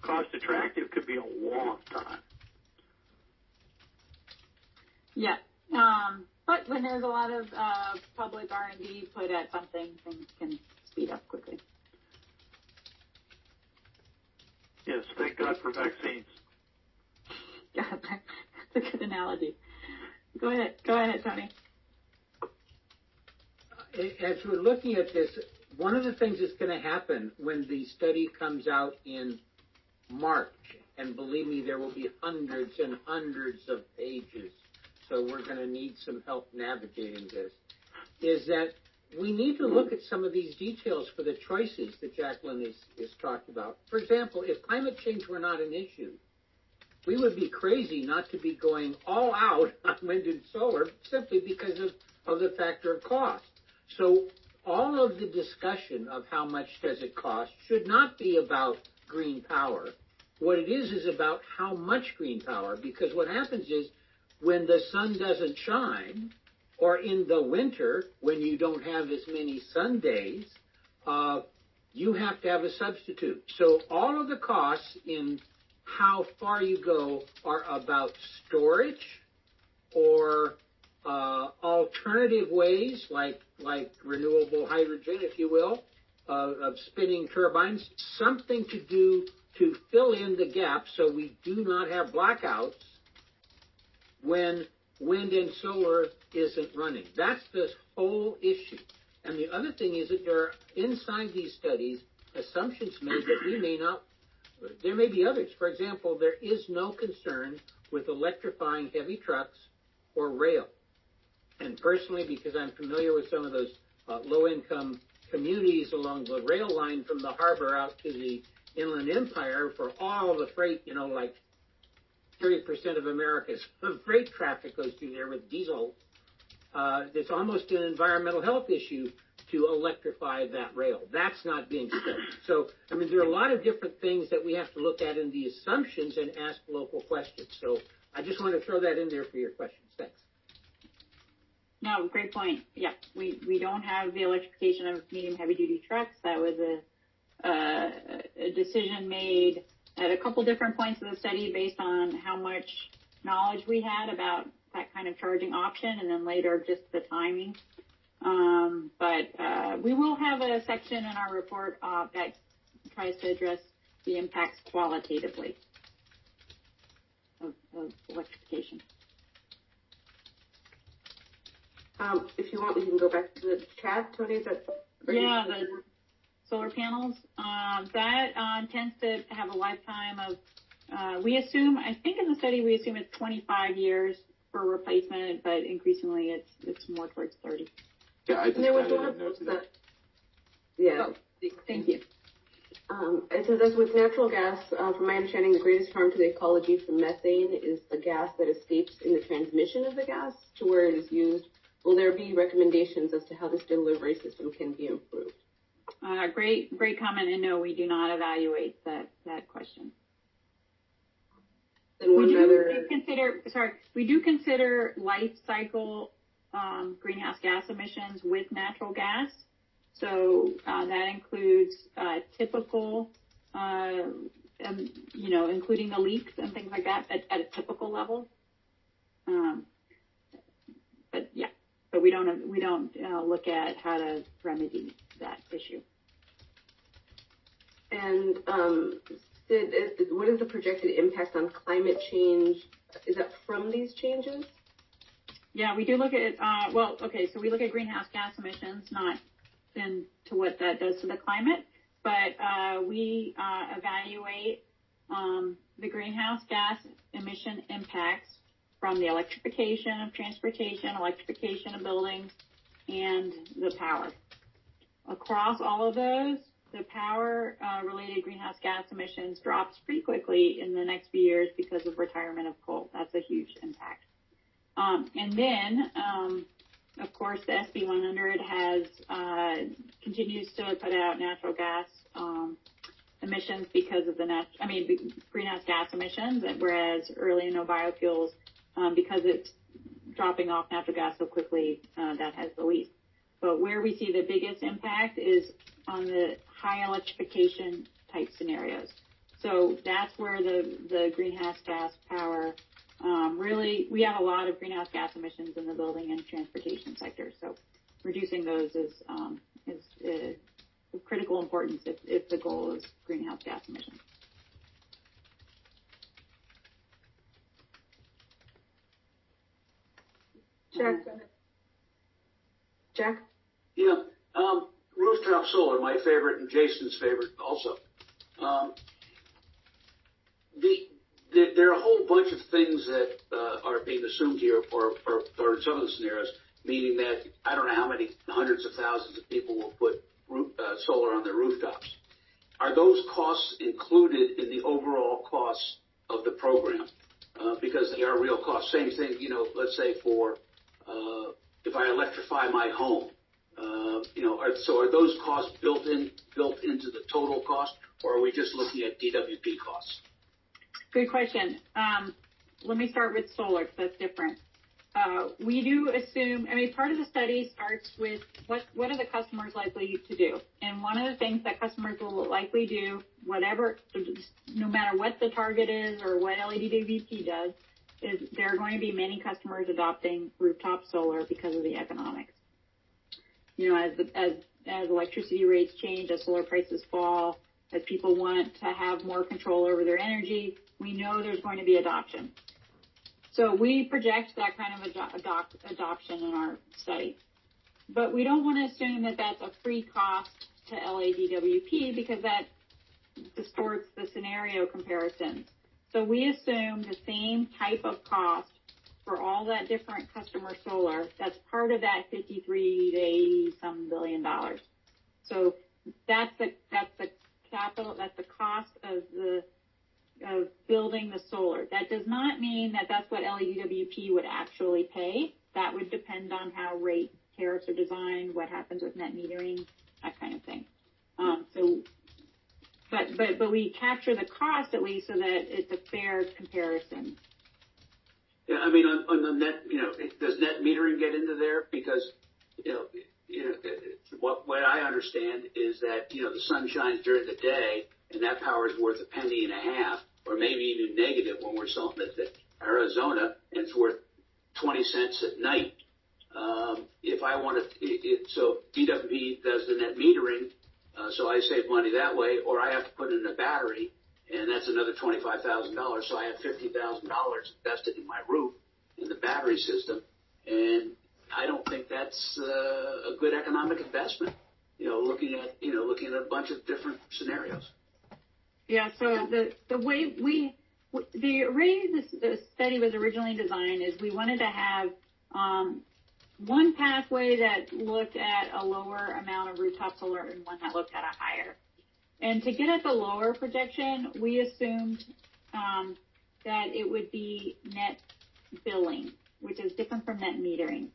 cost attractive could be a long time. Yeah. But when there's a lot of public R&D put at something, things can speed up quickly. Yes, thank God for vaccines. Yeah, that's a good analogy. Go ahead, Tony. As we're looking at this, one of the things that's going to happen when the study comes out in March, and believe me, there will be hundreds and hundreds of pages, so we're going to need some help navigating this, is that we need to look at some of these details for the choices that Jacqueline is talked about. For example, if climate change were not an issue, we would be crazy not to be going all out on wind and solar simply because of the factor of cost. So all of the discussion of how much does it cost should not be about green power. What it is about how much green power, because what happens is when the sun doesn't shine, or in the winter when you don't have as many sun days, you have to have a substitute. So all of the costs in how far you go are about storage or alternative ways like renewable hydrogen, if you will, of spinning turbines, something to do to fill in the gap so we do not have blackouts when wind and solar isn't running. That's the whole issue. And the other thing is that there are inside these studies assumptions made that we may not. There may be others. For example, there is no concern with electrifying heavy trucks or rail. And personally, because I'm familiar with some of those low-income communities along the rail line from the harbor out to the Inland Empire for all the freight, like 30% of America's freight traffic goes through there with diesel. It's almost an environmental health issue to electrify that rail. That's not being studied. So, there are a lot of different things that we have to look at in the assumptions and ask local questions. So I just want to throw that in there for your questions. Thanks. No, great point. Yeah, we don't have the electrification of medium heavy-duty trucks. That was a decision made at a couple different points of the study based on how much knowledge we had about that kind of charging option, and then later just the timing. But we will have a section in our report that tries to address the impacts qualitatively of electrification. If you want, we can go back to the chat. Tony, is that? Yeah, the solar panels. That tends to have a lifetime of, I think in the study we assume it's 25 years for replacement, but increasingly it's more towards 30. Yeah, I just added a note to that. Yeah. Oh, thank you. It says, as with natural gas, from my understanding, the greatest harm to the ecology from methane is the gas that escapes in the transmission of the gas to where it is used. Will there be recommendations as to how this delivery system can be improved? Great comment, and no, we do not evaluate that question. We do consider life cycle greenhouse gas emissions with natural gas. So that includes typical, including the leaks and things like that at a typical level. But we don't look at how to remedy that issue. And what is the projected impact on climate change? Is that from these changes? Yeah, we do look at, so we look at greenhouse gas emissions, not into what that does to the climate, but we evaluate the greenhouse gas emission impacts from the electrification of transportation, electrification of buildings, and the power. Across all of those, the power-related greenhouse gas emissions drops pretty quickly in the next few years because of retirement of coal. That's a huge impact. And then, of course, the SB 100 continues to put out natural gas emissions because of greenhouse gas emissions, whereas early and no biofuels, because it's dropping off natural gas so quickly, that has the least. But where we see the biggest impact is on the high electrification type scenarios. So that's where the greenhouse gas power we have a lot of greenhouse gas emissions in the building and transportation sector. So reducing those is of critical importance if the goal is greenhouse gas emissions. Jack? Yeah. Rooftop solar, my favorite and Jason's favorite also. There are a whole bunch of things that are being assumed here or in some of the scenarios, meaning that I don't know how many hundreds of thousands of people will put solar on their rooftops. Are those costs included in the overall costs of the program? Because they are real costs. Same thing, let's say for if I electrify my home, are those costs built into the total cost, or are we just looking at DWP costs? Good question. Let me start with solar, because that's different. We do assume, part of the study starts with what are the customers likely to do? And one of the things that customers will likely do, no matter what the target is or what LADWP does, is there are going to be many customers adopting rooftop solar because of the economics. As electricity rates change, as solar prices fall, as people want to have more control over their energy, we know there's going to be adoption. So we project that kind of adoption in our study. But we don't want to assume that that's a free cost to LADWP because that distorts the scenario comparisons. So we assume the same type of cost for all that different customer solar that's part of that $53 to $80-some billion. So that's the capital, that's the cost of building the solar. That does not mean that that's what LADWP would actually pay. That would depend on how rate tariffs are designed, what happens with net metering, that kind of thing. But we capture the cost at least so that it's a fair comparison. Yeah, on the net, does net metering get into there? Because, what I understand is that, the sun shines during the day and that power is worth $0.015 or maybe even negative when we're selling it to Arizona and it's worth 20 cents at night. If I want to, so DWP does the net metering, so I save money that way, or I have to put in a battery, and that's another $25,000. So I have $50,000 invested in my roof, in the battery system, and I don't think that's a good economic investment. Looking at a bunch of different scenarios. Yeah. So the way the study was originally designed is we wanted to have one pathway that looked at a lower amount of rooftop solar and one that looked at a higher. And to get at the lower projection, we assumed that it would be net billing, which is different from net metering.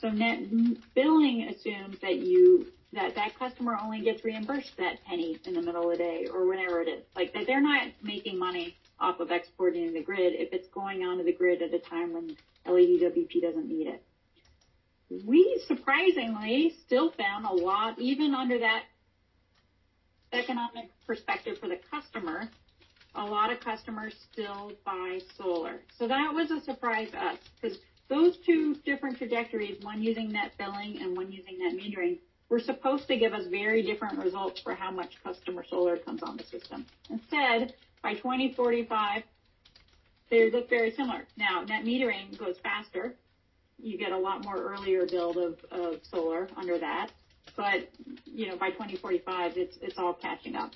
So net billing assumes that that customer only gets reimbursed that penny in the middle of the day or whenever it is. Like that they're not making money off of exporting the grid if it's going onto the grid at a time when LADWP doesn't need it. We surprisingly still found a lot, even under that economic perspective for the customer, a lot of customers still buy solar. So that was a surprise to us because those two different trajectories, one using net billing and one using net metering, were supposed to give us very different results for how much customer solar comes on the system. Instead, by 2045, they look very similar. Now, net metering goes faster. You get a lot more earlier build of solar under that. But, by 2045, it's all catching up.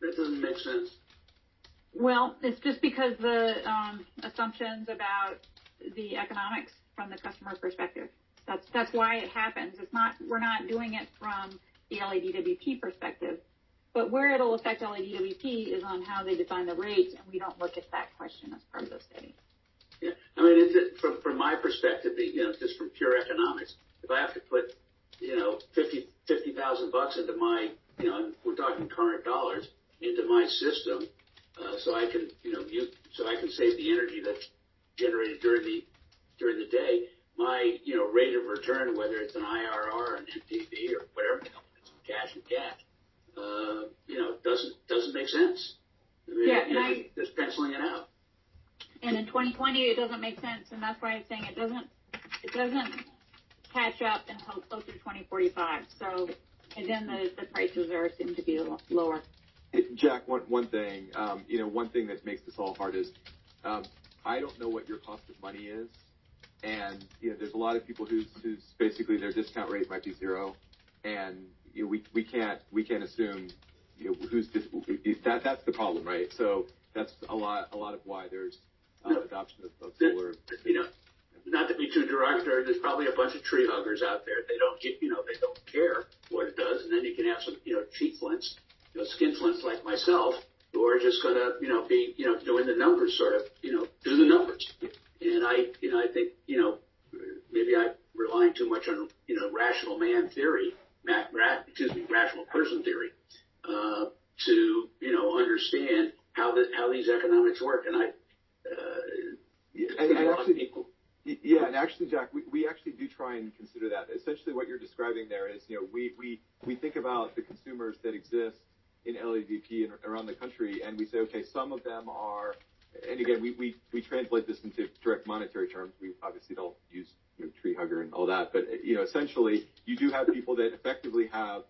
That doesn't make sense. Well, it's just because the assumptions about the economics from the customer perspective. That's why it happens. We're not doing it from the LADWP perspective, but where it'll affect LADWP is on how they define the rates, and we don't look at that question as part of the study. Yeah, I mean, from my perspective, just from pure economics, if I have to put, $50,000 into my, we're talking current dollars, into my system, so I can, so I can save the energy that's generated during the day. My, rate of return, whether it's an IRR, an NPV, or whatever, it's cash and cash, doesn't make sense. I mean, just penciling it out. And in 2020, it doesn't make sense, and that's why I'm saying it doesn't catch up until closer to 2045. So, and then the prices are assumed to be lower. Jack, one thing, one thing that makes this all hard is, I don't know what your cost of money is, and there's a lot of people whose basically their discount rate might be zero, and we can't assume that's the problem, right? So that's a lot of why there's adoption of solar. Not to be too derogatory, there's probably a bunch of tree huggers out there. They don't care what it does, and then you can have some cheap flints, skin flints like myself, who are just going to be doing the numbers, sort of do the numbers. And I think maybe I'm relying too much on rational man theory, rational person theory, to understand how these economics work. And and actually, Jack, we actually do try and consider that. Essentially, what you're describing there is, we think about the consumers that exist in LADWP and around the country, and we say, okay, some of them are, and again, we translate this into direct monetary terms. We obviously don't use tree hugger and all that, but essentially, you do have people that effectively have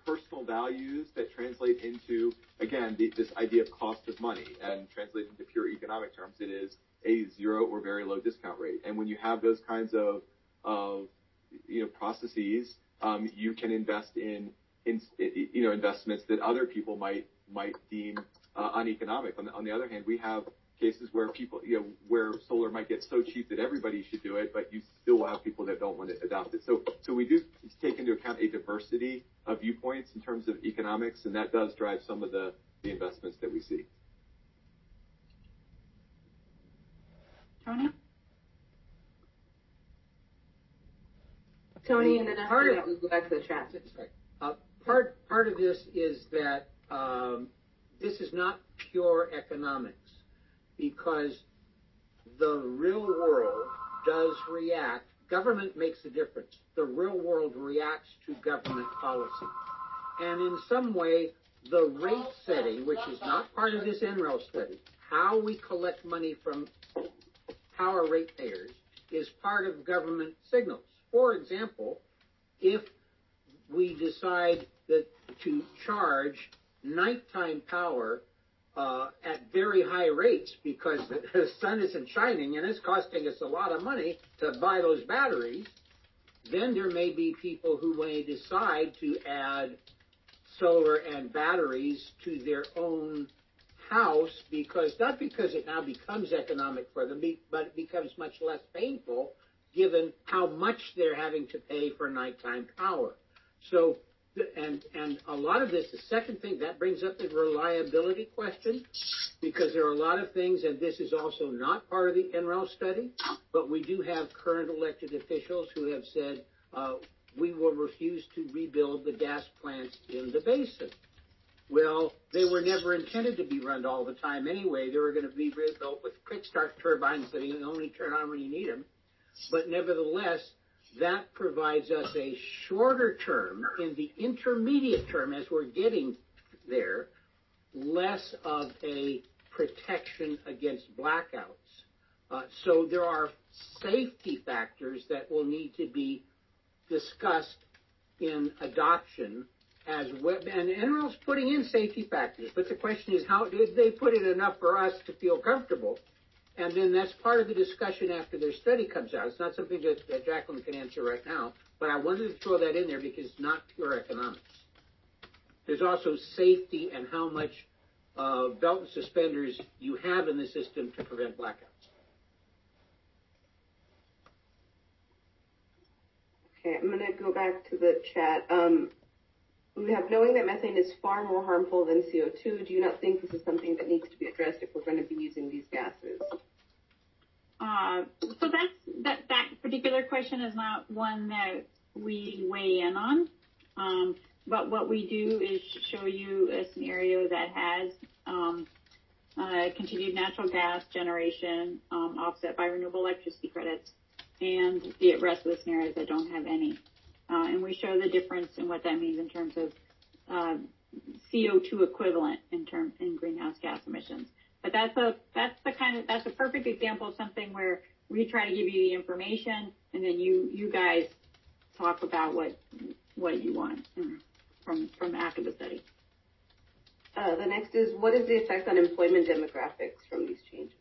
personal values that translate into, again, this idea of cost of money, and translate into pure economic terms, it is a zero or very low discount rate. And when you have those kinds of processes, you can invest in investments that other people might deem uneconomic. On the other hand, we have cases where people, where solar might get so cheap that everybody should do it, but you still will have people that don't want to adopt it. So we do take into account a diversity of viewpoints in terms of economics, and that does drive some of the investments that we see. Tony, and then after that, we'll go back to the chat. Part of this is that this is not pure economics, because the real world does react. Government makes a difference. The real world reacts to government policy. And in some way, the rate setting, which is not part of this NREL study, how we collect money from power ratepayers, is part of government signals. For example, if we decide that to charge nighttime power at very high rates because the sun isn't shining and it's costing us a lot of money to buy those batteries, then there may be people who may decide to add solar and batteries to their own house, not because it now becomes economic for them, but it becomes much less painful given how much they're having to pay for nighttime power. So And a lot of this, the second thing, that brings up the reliability question, because there are a lot of things, and this is also not part of the NREL study, but we do have current elected officials who have said, we will refuse to rebuild the gas plants in the basin. Well, they were never intended to be run all the time anyway. They were going to be rebuilt with quick start turbines that you only turn on when you need them. But nevertheless, that provides us a shorter term, in the intermediate term, as we're getting there, less of a protection against blackouts. So there are safety factors that will need to be discussed in adoption as well. And NREL's putting in safety factors, but the question is, how did they put in enough for us to feel comfortable? And then that's part of the discussion after their study comes out. It's not something that Jacqueline can answer right now, but I wanted to throw that in there because it's not pure economics. There's also safety and how much belt and suspenders you have in the system to prevent blackouts. Okay, I'm going to go back to the chat. We have, knowing that methane is far more harmful than CO2, do you not think this is something that needs to be addressed if we're going to be using these gases? So that particular question is not one that we weigh in on. But what we do is show you a scenario that has continued natural gas generation offset by renewable electricity credits, and the rest of the scenarios that don't have any. And we show the difference in what that means in terms of CO2 equivalent in greenhouse gas emissions. But that's a perfect example of something where we try to give you the information, and then you guys talk about what you want from after the study. The next is, what is the effect on employment demographics from these changes?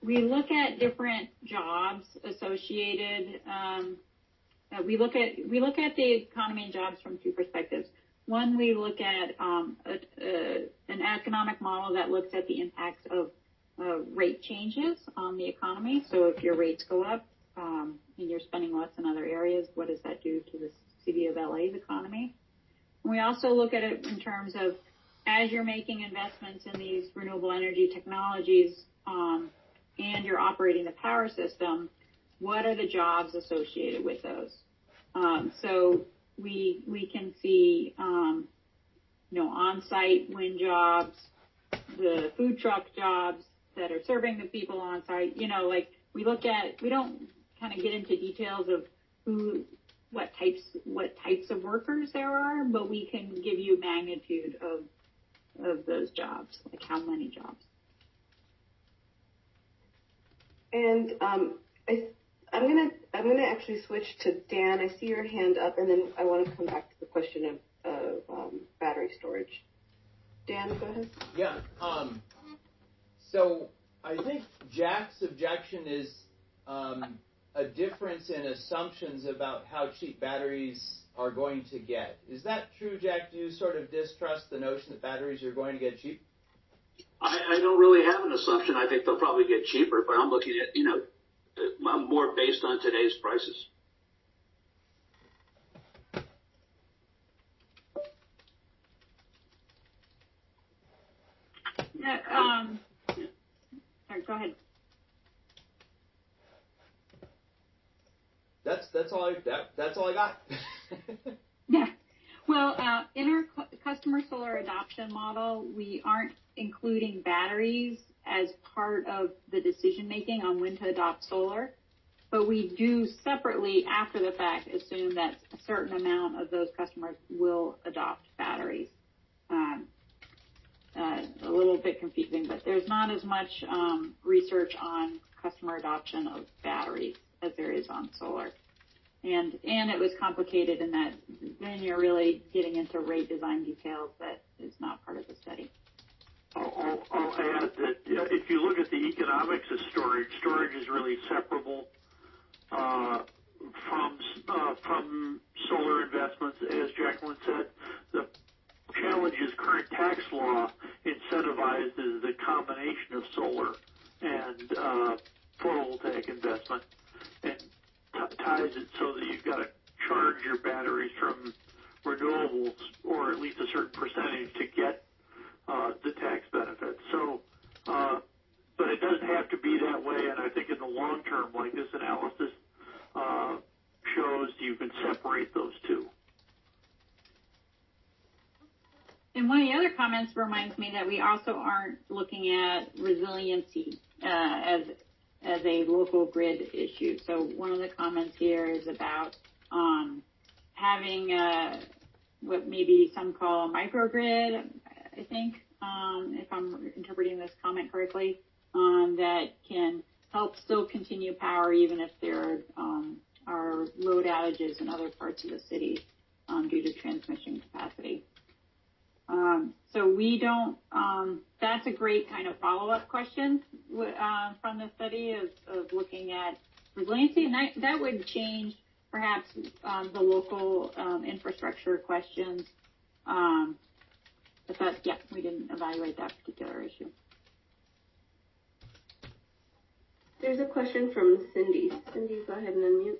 We look at different jobs associated. We look at the economy and jobs from two perspectives. One, we look at an economic model that looks at the impacts of rate changes on the economy. So if your rates go up and you're spending less in other areas, what does that do to the city of LA's economy? And we also look at it in terms of, as you're making investments in these renewable energy technologies and you're operating the power system, what are the jobs associated with those? So we can see, on-site wind jobs, the food truck jobs that are serving the people on-site. We don't kind of get into details of what types of workers there are, but we can give you magnitude of those jobs, like how many jobs. And I'm gonna actually switch to Dan. I see your hand up, and then I want to come back to the question of battery storage. Dan, go ahead. Yeah. So I think Jack's objection is a difference in assumptions about how cheap batteries are going to get. Is that true, Jack? Do you sort of distrust the notion that batteries are going to get cheap? I don't really have an assumption. I think they'll probably get cheaper, but I'm looking at, more based on today's prices. Sorry, go ahead. That's all I got. Yeah. Well, in our customer solar adoption model, we aren't including batteries as part of the decision making on when to adopt solar, but we do separately, after the fact, assume that a certain amount of those customers will adopt batteries. A little bit confusing, but there's not as much research on customer adoption of batteries as there is on solar. And it was complicated in that then you're really getting into rate design details that is not part of the study. I'll add that if you look at the economics of storage is really separable from solar investments. As Jacqueline said, the challenge is current tax law incentivizes the combination of solar and photovoltaic investment and ties it so that you've got to charge your available, or at least a certain percentage, to get the tax benefits. So, but it doesn't have to be that way, and I think in the long term, like this analysis shows, you can separate those two. And one of the other comments reminds me that we also aren't looking at resiliency as a local grid issue. So one of the comments here is about having what maybe some call a microgrid, I think, if I'm interpreting this comment correctly, that can help still continue power even if there are load outages in other parts of the city due to transmission capacity. So we don't, that's a great kind of follow-up question from the study of looking at resiliency, and that would change perhaps the local infrastructure questions. But yeah, we didn't evaluate that particular issue. There's a question from Cindy. Cindy, go ahead and unmute.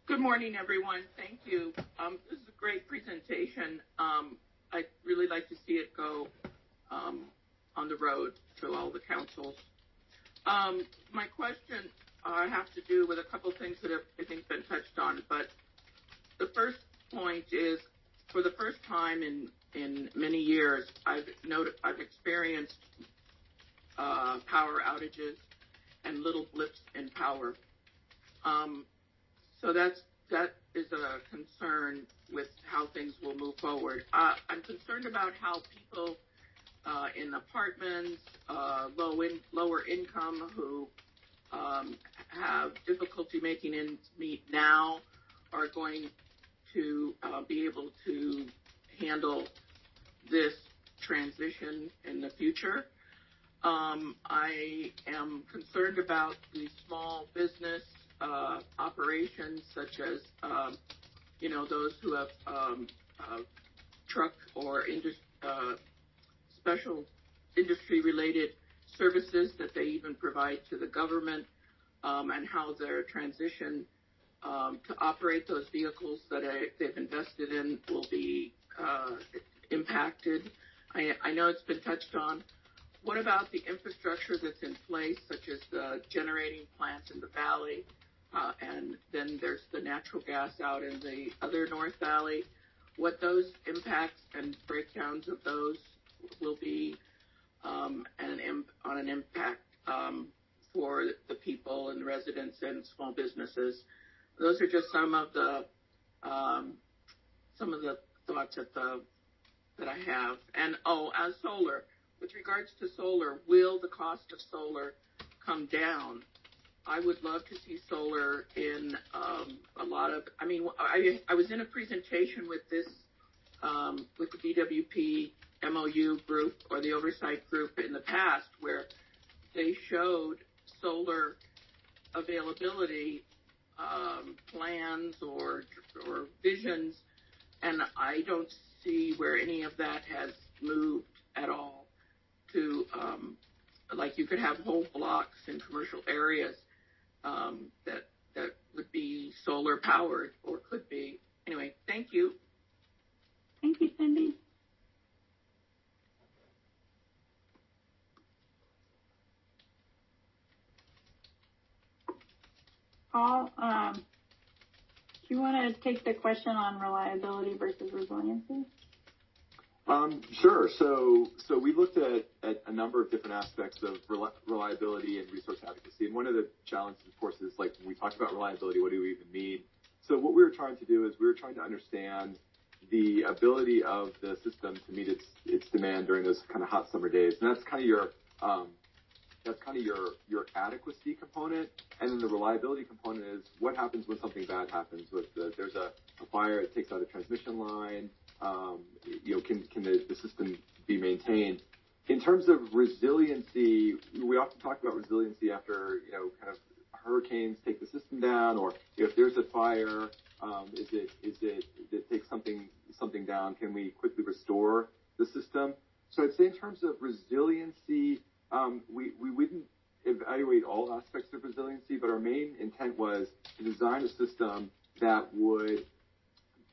Good morning, everyone. Thank you. This is a great presentation. I'd really like to see it go on the road to all the councils. My question has to do with a couple things that have, I think, been touched on. But the first point is, for the first time in many years, I've experienced power outages and little blips in power. So that is a concern with how things will move forward. I'm concerned about how people in apartments, lower income, who have difficulty making ends meet now, are going to be able to handle this transition in the future. I am concerned about the small business operations, such as those who have truck or special industry-related services that they even provide to the government, and how their transition to operate those vehicles that they've invested in will be impacted. I know it's been touched on. What about the infrastructure that's in place, such as the generating plants in the valley, and then there's the natural gas out in the other North Valley? What those impacts and breakdowns of those will be, on an impact for the people and the residents and small businesses. Those are just some of the thoughts that I have. And as solar, with regards to solar, will the cost of solar come down? I would love to see solar in a lot of. I was in a presentation with this with the DWP MOU group, or the oversight group, in the past, where they showed solar availability plans or visions, and I don't see where any of that has moved at all to, like, you could have whole blocks in commercial areas that would be solar powered, or could be. Anyway, thank you. Thank you, Cindy. Paul, do you want to take the question on reliability versus resiliency? Sure. So we looked at a number of different aspects of reliability and resource advocacy. And one of the challenges, of course, is, like, when we talk about reliability, what do we even mean? So what we were trying to do is we were trying to understand the ability of the system to meet its demand during those kind of hot summer days. And that's kind of your adequacy component. And then the reliability component is what happens when something bad happens. There's a fire, it takes out a transmission line. Can the system be maintained? In terms of resiliency, we often talk about resiliency after, kind of hurricanes take the system down, or if there's a fire, is it takes something down, can we quickly restore the system? So I'd say in terms of resiliency, we wouldn't evaluate all aspects of resiliency, but our main intent was to design a system that would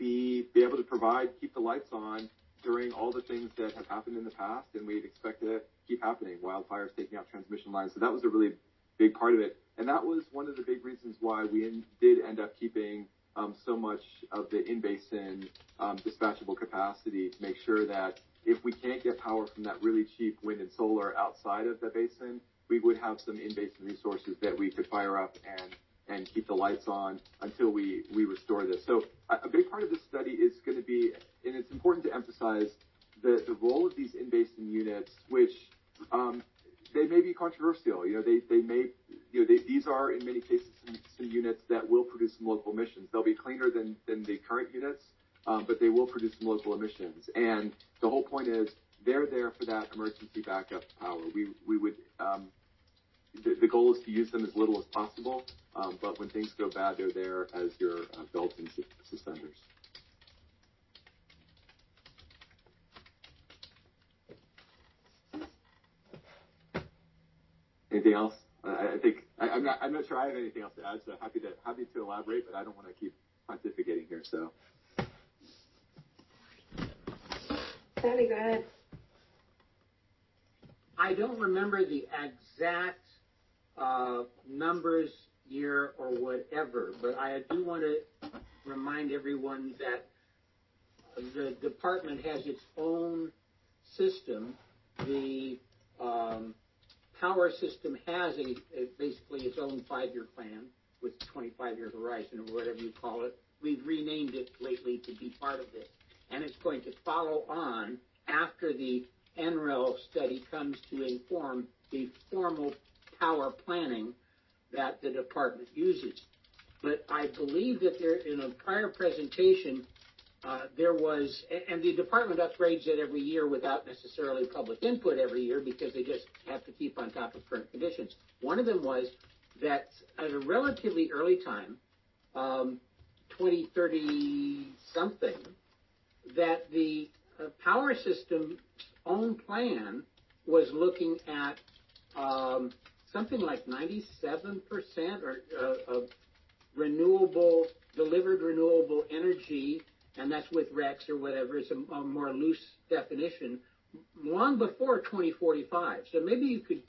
be able to keep the lights on during all the things that have happened in the past, and we'd expect to keep happening. Wildfires taking out transmission lines. So that was a really big part of it. And that was one of the big reasons why we did end up keeping so much of the in-basin dispatchable capacity to make sure that if we can't get power from that really cheap wind and solar outside of the basin, we would have some in-basin resources that we could fire up and keep the lights on until we restore this. So a big part of this study is going to be, and it's important to emphasize the role of these in-basin units, which they may be controversial. These are in many cases some units that will produce some local emissions. They'll be cleaner than the current units, but they will produce some local emissions. And the whole point is they're there for that emergency backup power. We would the goal is to use them as little as possible, but when things go bad, they're there as your belt and suspenders. Anything else? I'm not sure I have anything else to add. So happy to elaborate, but I don't want to keep pontificating here. So. Sandy, go ahead. I don't remember the exact numbers, year, or whatever, but I do want to remind everyone that the department has its own system. The power system has basically its own 5-year plan with 25-year horizon, or whatever you call it. We've renamed it lately to be part of this, and it's going to follow on after the NREL study comes to inform the formal power planning that the department uses. But I believe that there, in a prior presentation, there was, and the department upgrades it every year without necessarily public input every year because they just have to keep on top of current conditions. One of them was that at a relatively early time, 2030 something, that the power system's own plan was looking at something like 97% of delivered renewable energy, and that's with RECs or whatever. It's a more loose definition, long before 2045. So maybe you could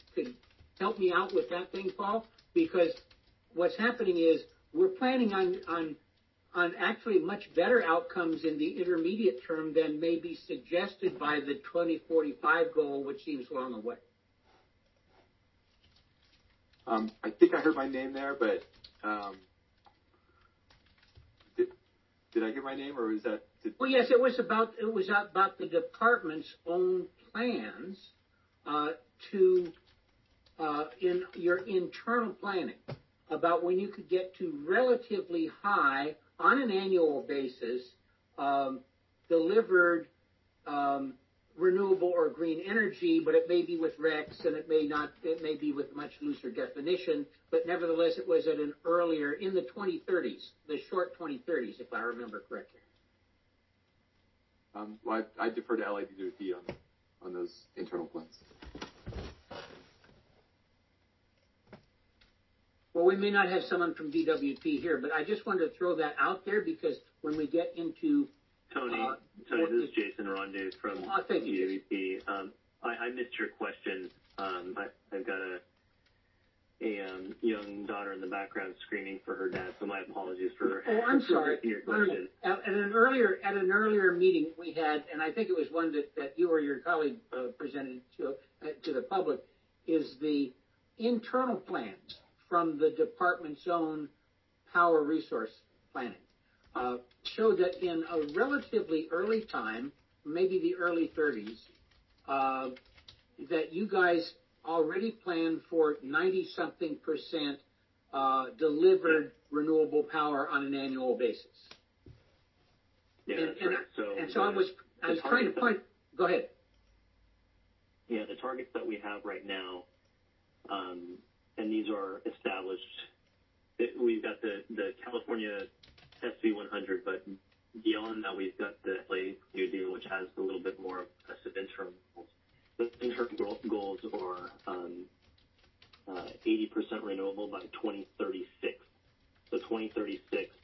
help me out with that thing, Paul, because what's happening is we're planning on actually much better outcomes in the intermediate term than may be suggested by the 2045 goal, which seems long away. I think I heard my name there, but did I hear my name, or was that? Well, yes, it was about the department's own plans in your internal planning about when you could get to relatively high on an annual basis delivered renewable or green energy, but it may be with RECs and it may be with much looser definition, but nevertheless it was at an earlier, in the 2030s, the short 2030s, if I remember correctly. Well, I defer to LADWP on those internal plans. Well, we may not have someone from DWP here, but I just wanted to throw that out there because when we get into Tony, this is Jason Rondu from DWP. I missed your question. I've got a young daughter in the background screaming for her dad, so my apologies for. Oh, I'm sorry. Your question. At an earlier meeting we had, and I think it was one that you or your colleague presented to the public, is the internal plans from the department's own power resource planning. Showed that in a relatively early time, maybe the early 30s, that you guys already planned for 90-something% delivered renewable power on an annual basis. Yeah, that's right. So I was trying to point. Go ahead. Yeah, the targets that we have right now, and these are established. We've got the California SV 100, but beyond that, we've got the LA New Deal, which has a little bit more aggressive interim goals. The interim goals are 80% renewable by 2036. So 2036,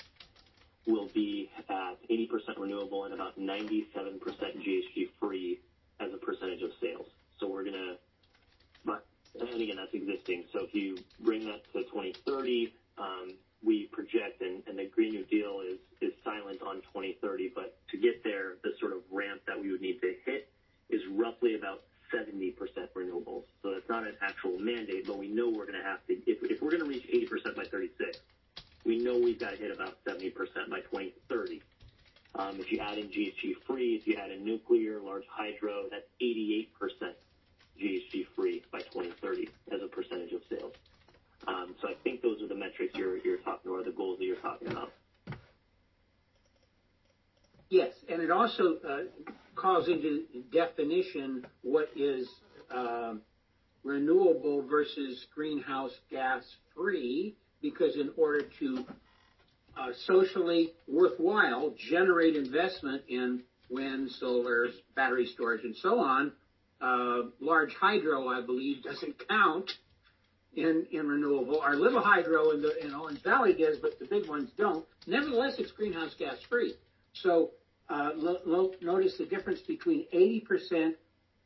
will be at 80% renewable and about 97% GHG free as a percentage of sales. So we're going to, and again, that's existing. So if you bring that to 2030, we project, and the Green New Deal is silent on 2030, but to get there, the sort of ramp that we would need to hit is roughly about 70% renewables. So that's not an actual mandate, but we know we're going to have to, if we're going to reach 80% by 36, we know we've got to hit about 70% by 2030. If you add in GHG free, if you add in nuclear, large hydro, that's 88% GHG free by 2030 as a percentage of sales. So I think those are the metrics you're talking, or the goals that you're talking about. Yes, and it also calls into definition what is renewable versus greenhouse gas free, because in order to socially worthwhile generate investment in wind, solar, battery storage, and so on, large hydro, I believe, doesn't count in renewable. Our little hydro in Orange Valley does, but the big ones don't. Nevertheless, it's greenhouse gas free. So notice the difference between 80%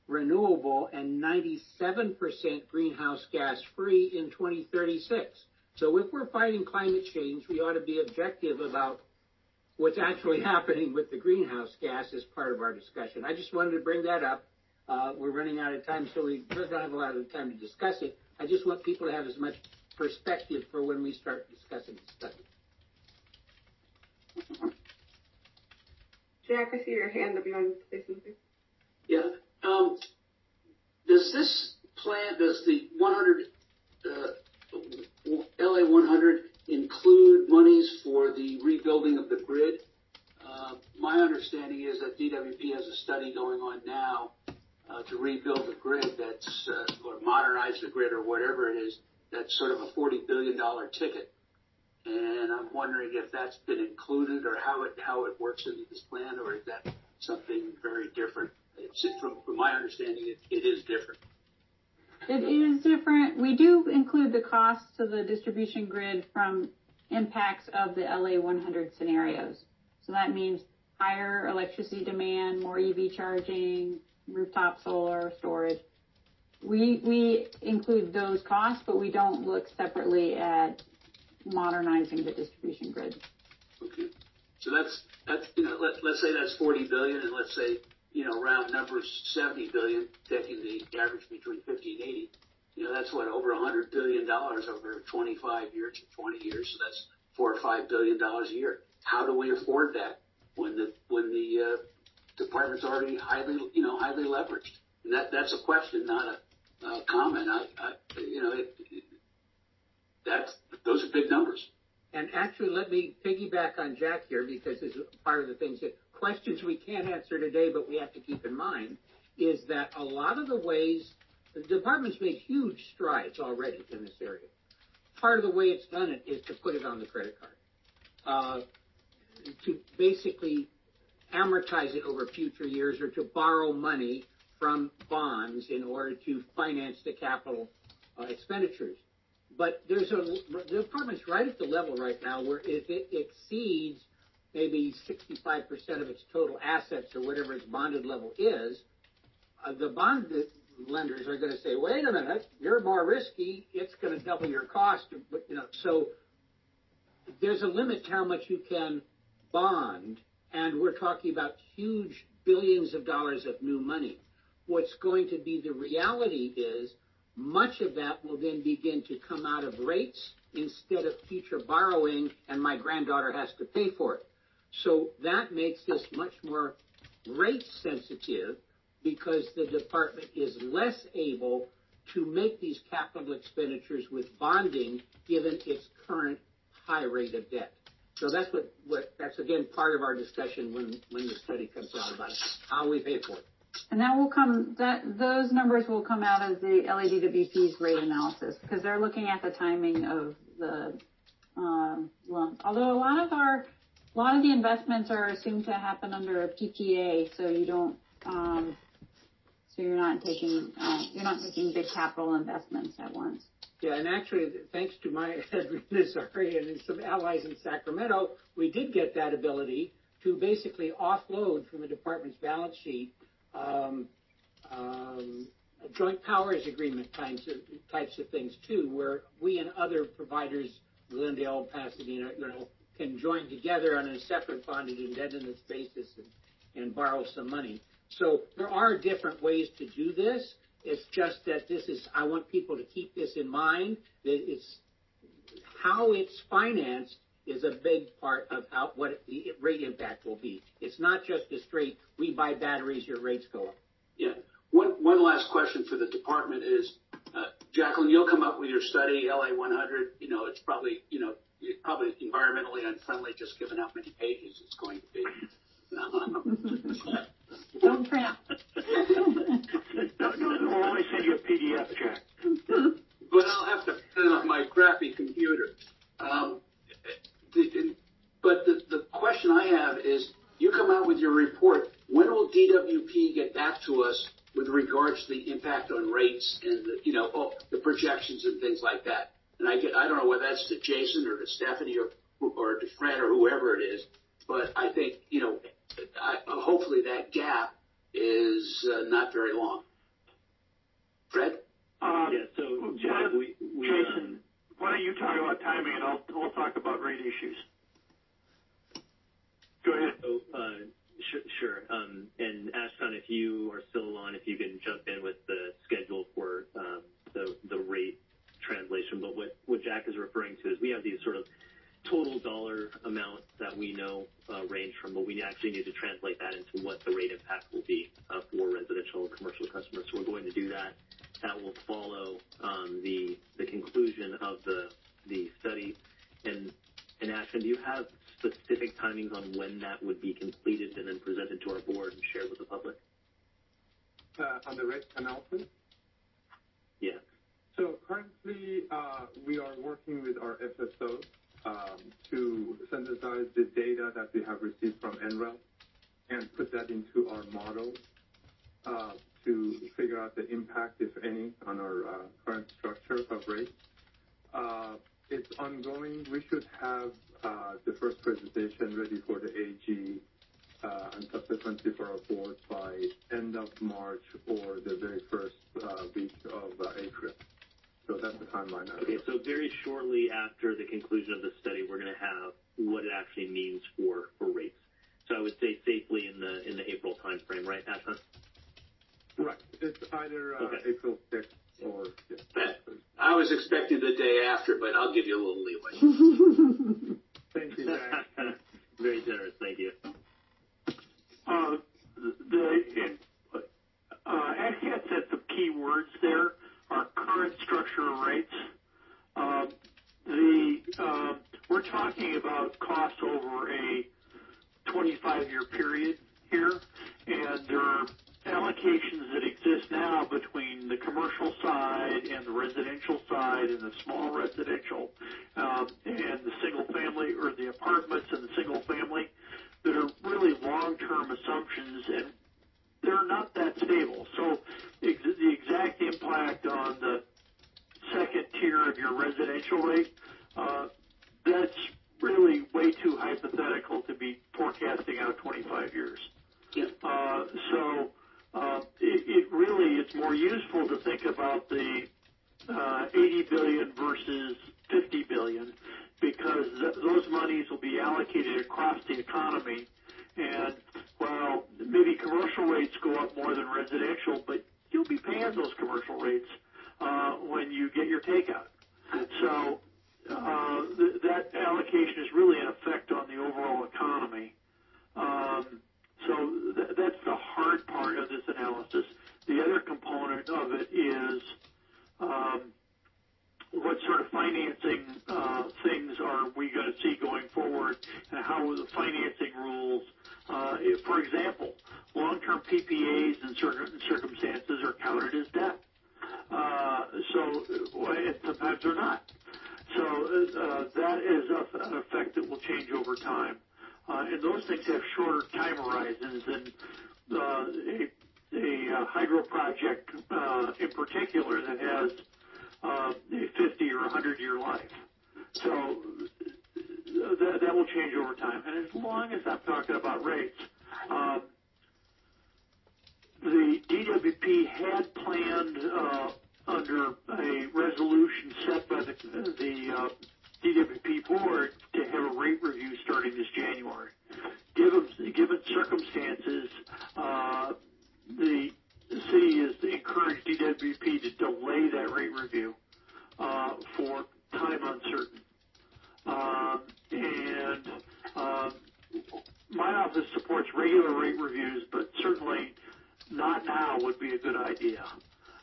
renewable and 97% greenhouse gas free in 2036. So if we're fighting climate change, we ought to be objective about what's actually happening with the greenhouse gas as part of our discussion. I just wanted to bring that up. We're running out of time, so we don't have a lot of time to discuss it. I just want people to have as much perspective for when we start discussing the study. Jack, I see your hand up. You want to say something? Yeah. Does this plan, does the 100, LA 100 include monies for the rebuilding of the grid? My understanding is that DWP has a study going on now to rebuild the grid that's, or modernize the grid or whatever it is, that's sort of a $40 billion ticket. And I'm wondering if that's been included or how it works into this plan, or is that something very different? From my understanding, it is different. It is different. We do include the costs to the distribution grid from impacts of the LA 100 scenarios. So that means higher electricity demand, more EV charging, rooftop solar storage. We include those costs, but we don't look separately at modernizing the distribution grid. Okay. So that's let's say that's 40 billion, and let's say, round numbers 70 billion, taking the average between 50 and 80. That's what, over $100 billion over 25 years or 20 years. So that's $4 or $5 billion a year. How do we afford that when the department's already highly leveraged? And that's a question, not a comment. Those are big numbers. And actually, let me piggyback on Jack here, because this is part of the things that questions we can't answer today, but we have to keep in mind, is that a lot of the ways the department's made huge strides already in this area. Part of the way it's done it is to put it on the credit card, to basically amortize it over future years, or to borrow money from bonds in order to finance the capital expenditures. But the department's right at the level right now where if it exceeds maybe 65% of its total assets, or whatever its bonded level is, the bond lenders are going to say, wait a minute, you're more risky, it's going to double your cost. So there's a limit to how much you can bond, and we're talking about huge billions of dollars of new money. What's going to be the reality is much of that will then begin to come out of rates instead of future borrowing, and my granddaughter has to pay for it. So that makes this much more rate sensitive, because the department is less able to make these capital expenditures with bonding, given its current high rate of debt. So that's that's again part of our discussion when the study comes out about how we pay for it. And those numbers will come out of the LADWP's rate analysis, because they're looking at the timing of the loans. Although a lot of the investments are assumed to happen under a PPA, so you don't, so you're not making big capital investments at once. Yeah, and actually, thanks to my Nazari and some allies in Sacramento, we did get that ability to basically offload from the department's balance sheet joint powers agreement types of things too, where we and other providers, Glendale, Pasadena, can join together on a separate bonded indebtedness basis and borrow some money. So there are different ways to do this. It's just that I want people to keep this in mind, that how it's financed is a big part of what the rate impact will be. It's not just a straight, we buy batteries, your rates go up. Yeah. One last question for the department is, Jacqueline, you'll come up with your study, LA 100. It's probably environmentally unfriendly, just given how many pages it's going to be. Don't print. We'll only send you a PDF, Jack. But I'll have to put it on my crappy computer. But the question I have is, you come out with your report. When will DWP get back to us with regards to the impact on rates and the projections and things like that? And I don't know whether that's to Jason or to Stephanie or to Fred or whoever it is, but I think hopefully that gap is not very long. Fred? Yeah. So Jack, Jason, why don't you talk about timing and I'll talk about rate issues. Go ahead. So, sure. And Ashton, if you are still on, if you can jump in with the schedule for the rate translation. But what Jack is referring to is we have these sort of total dollar amounts that we know range from, but we actually need to translate that into what the rate impact will be for residential and commercial customers. So we're going to do that. That will follow the conclusion of the study. And Ashton, do you have specific timings on when that would be completed and then presented to our board and shared with the public? On the rate analysis? Yeah. So currently, we are working with our FSOs to synthesize the data that we have received from NREL and put that into our models to figure out the impact, if any, on our current structure of rates. It's ongoing. We should have the first presentation ready for the AG and subsequently for our board by end of March or the very first week of April. So that's the timeline. Okay, so very shortly after the conclusion of the study, we're going to have what it actually means for rates. So I would say safely in the April timeframe, right, Ashton? Right. It's either April 6th or... Yeah. I was expecting the day after, but I'll give you a little leeway. Thank you, Jack. Very generous. Thank you. Ashcat said some key words there. Our current structure of rates. We're talking about costs over a 25-year period here, and there are allocations that exist now between the commercial side and the residential side and the small residential and the single family or the apartments and the single family that are really long-term assumptions, and they're not that stable. So the exact impact on the second tier of your residential rate, that's really way too hypothetical to be forecasting out 25 years. Yeah. It's more useful to think about the 80 billion versus 50 billion because those monies will be allocated across the economy. And while maybe commercial rates go up more than residential, but you'll be paying those commercial rates when you get your takeout. So that allocation is really an effect on the overall economy. So that's the hard part of this analysis. The other component of it is what sort of financing things are we going to see going forward and how the financing rules, for example, long-term PPAs in certain circumstances are counted as debt. And sometimes they're not. So that is an effect that will change over time. And those things have shorter time horizons than a hydro project in particular that has a 50 100-year life. So that will change over time. And as long as I'm talking about rates, the DWP had planned under a resolution set by the DWP board to have a rate review starting this January. Given circumstances, the city has encouraged DWP to delay that rate review for time uncertain. My office supports regular rate reviews, but certainly not now would be a good idea.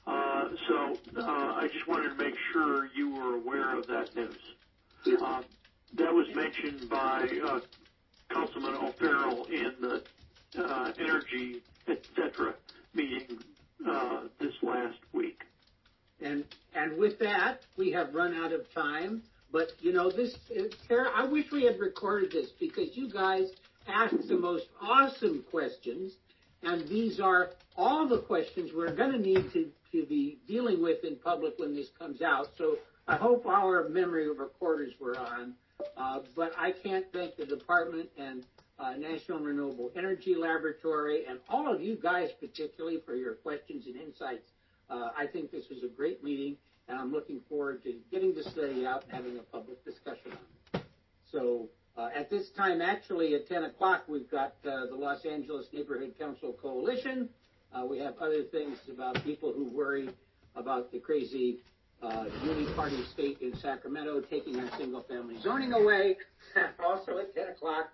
So I just wanted to make sure you were aware of that news. That was mentioned by Councilman O'Farrell in the Energy, etc. meeting this last week. And with that, we have run out of time. But, you know, Tara, I wish we had recorded this because you guys asked the most awesome questions. And these are all the questions we're going to need to be dealing with in public when this comes out. So I hope our memory recorders were on. But I can't thank the department and National Renewable Energy Laboratory and all of you guys particularly for your questions and insights. I think this was a great meeting, and I'm looking forward to getting the study out and having a public discussion on it. So at this time, actually at 10 o'clock, we've got the Los Angeles Neighborhood Council Coalition. We have other things about people who worry about the crazy uni-party state in Sacramento taking our single-family zoning away. Also at 10 o'clock,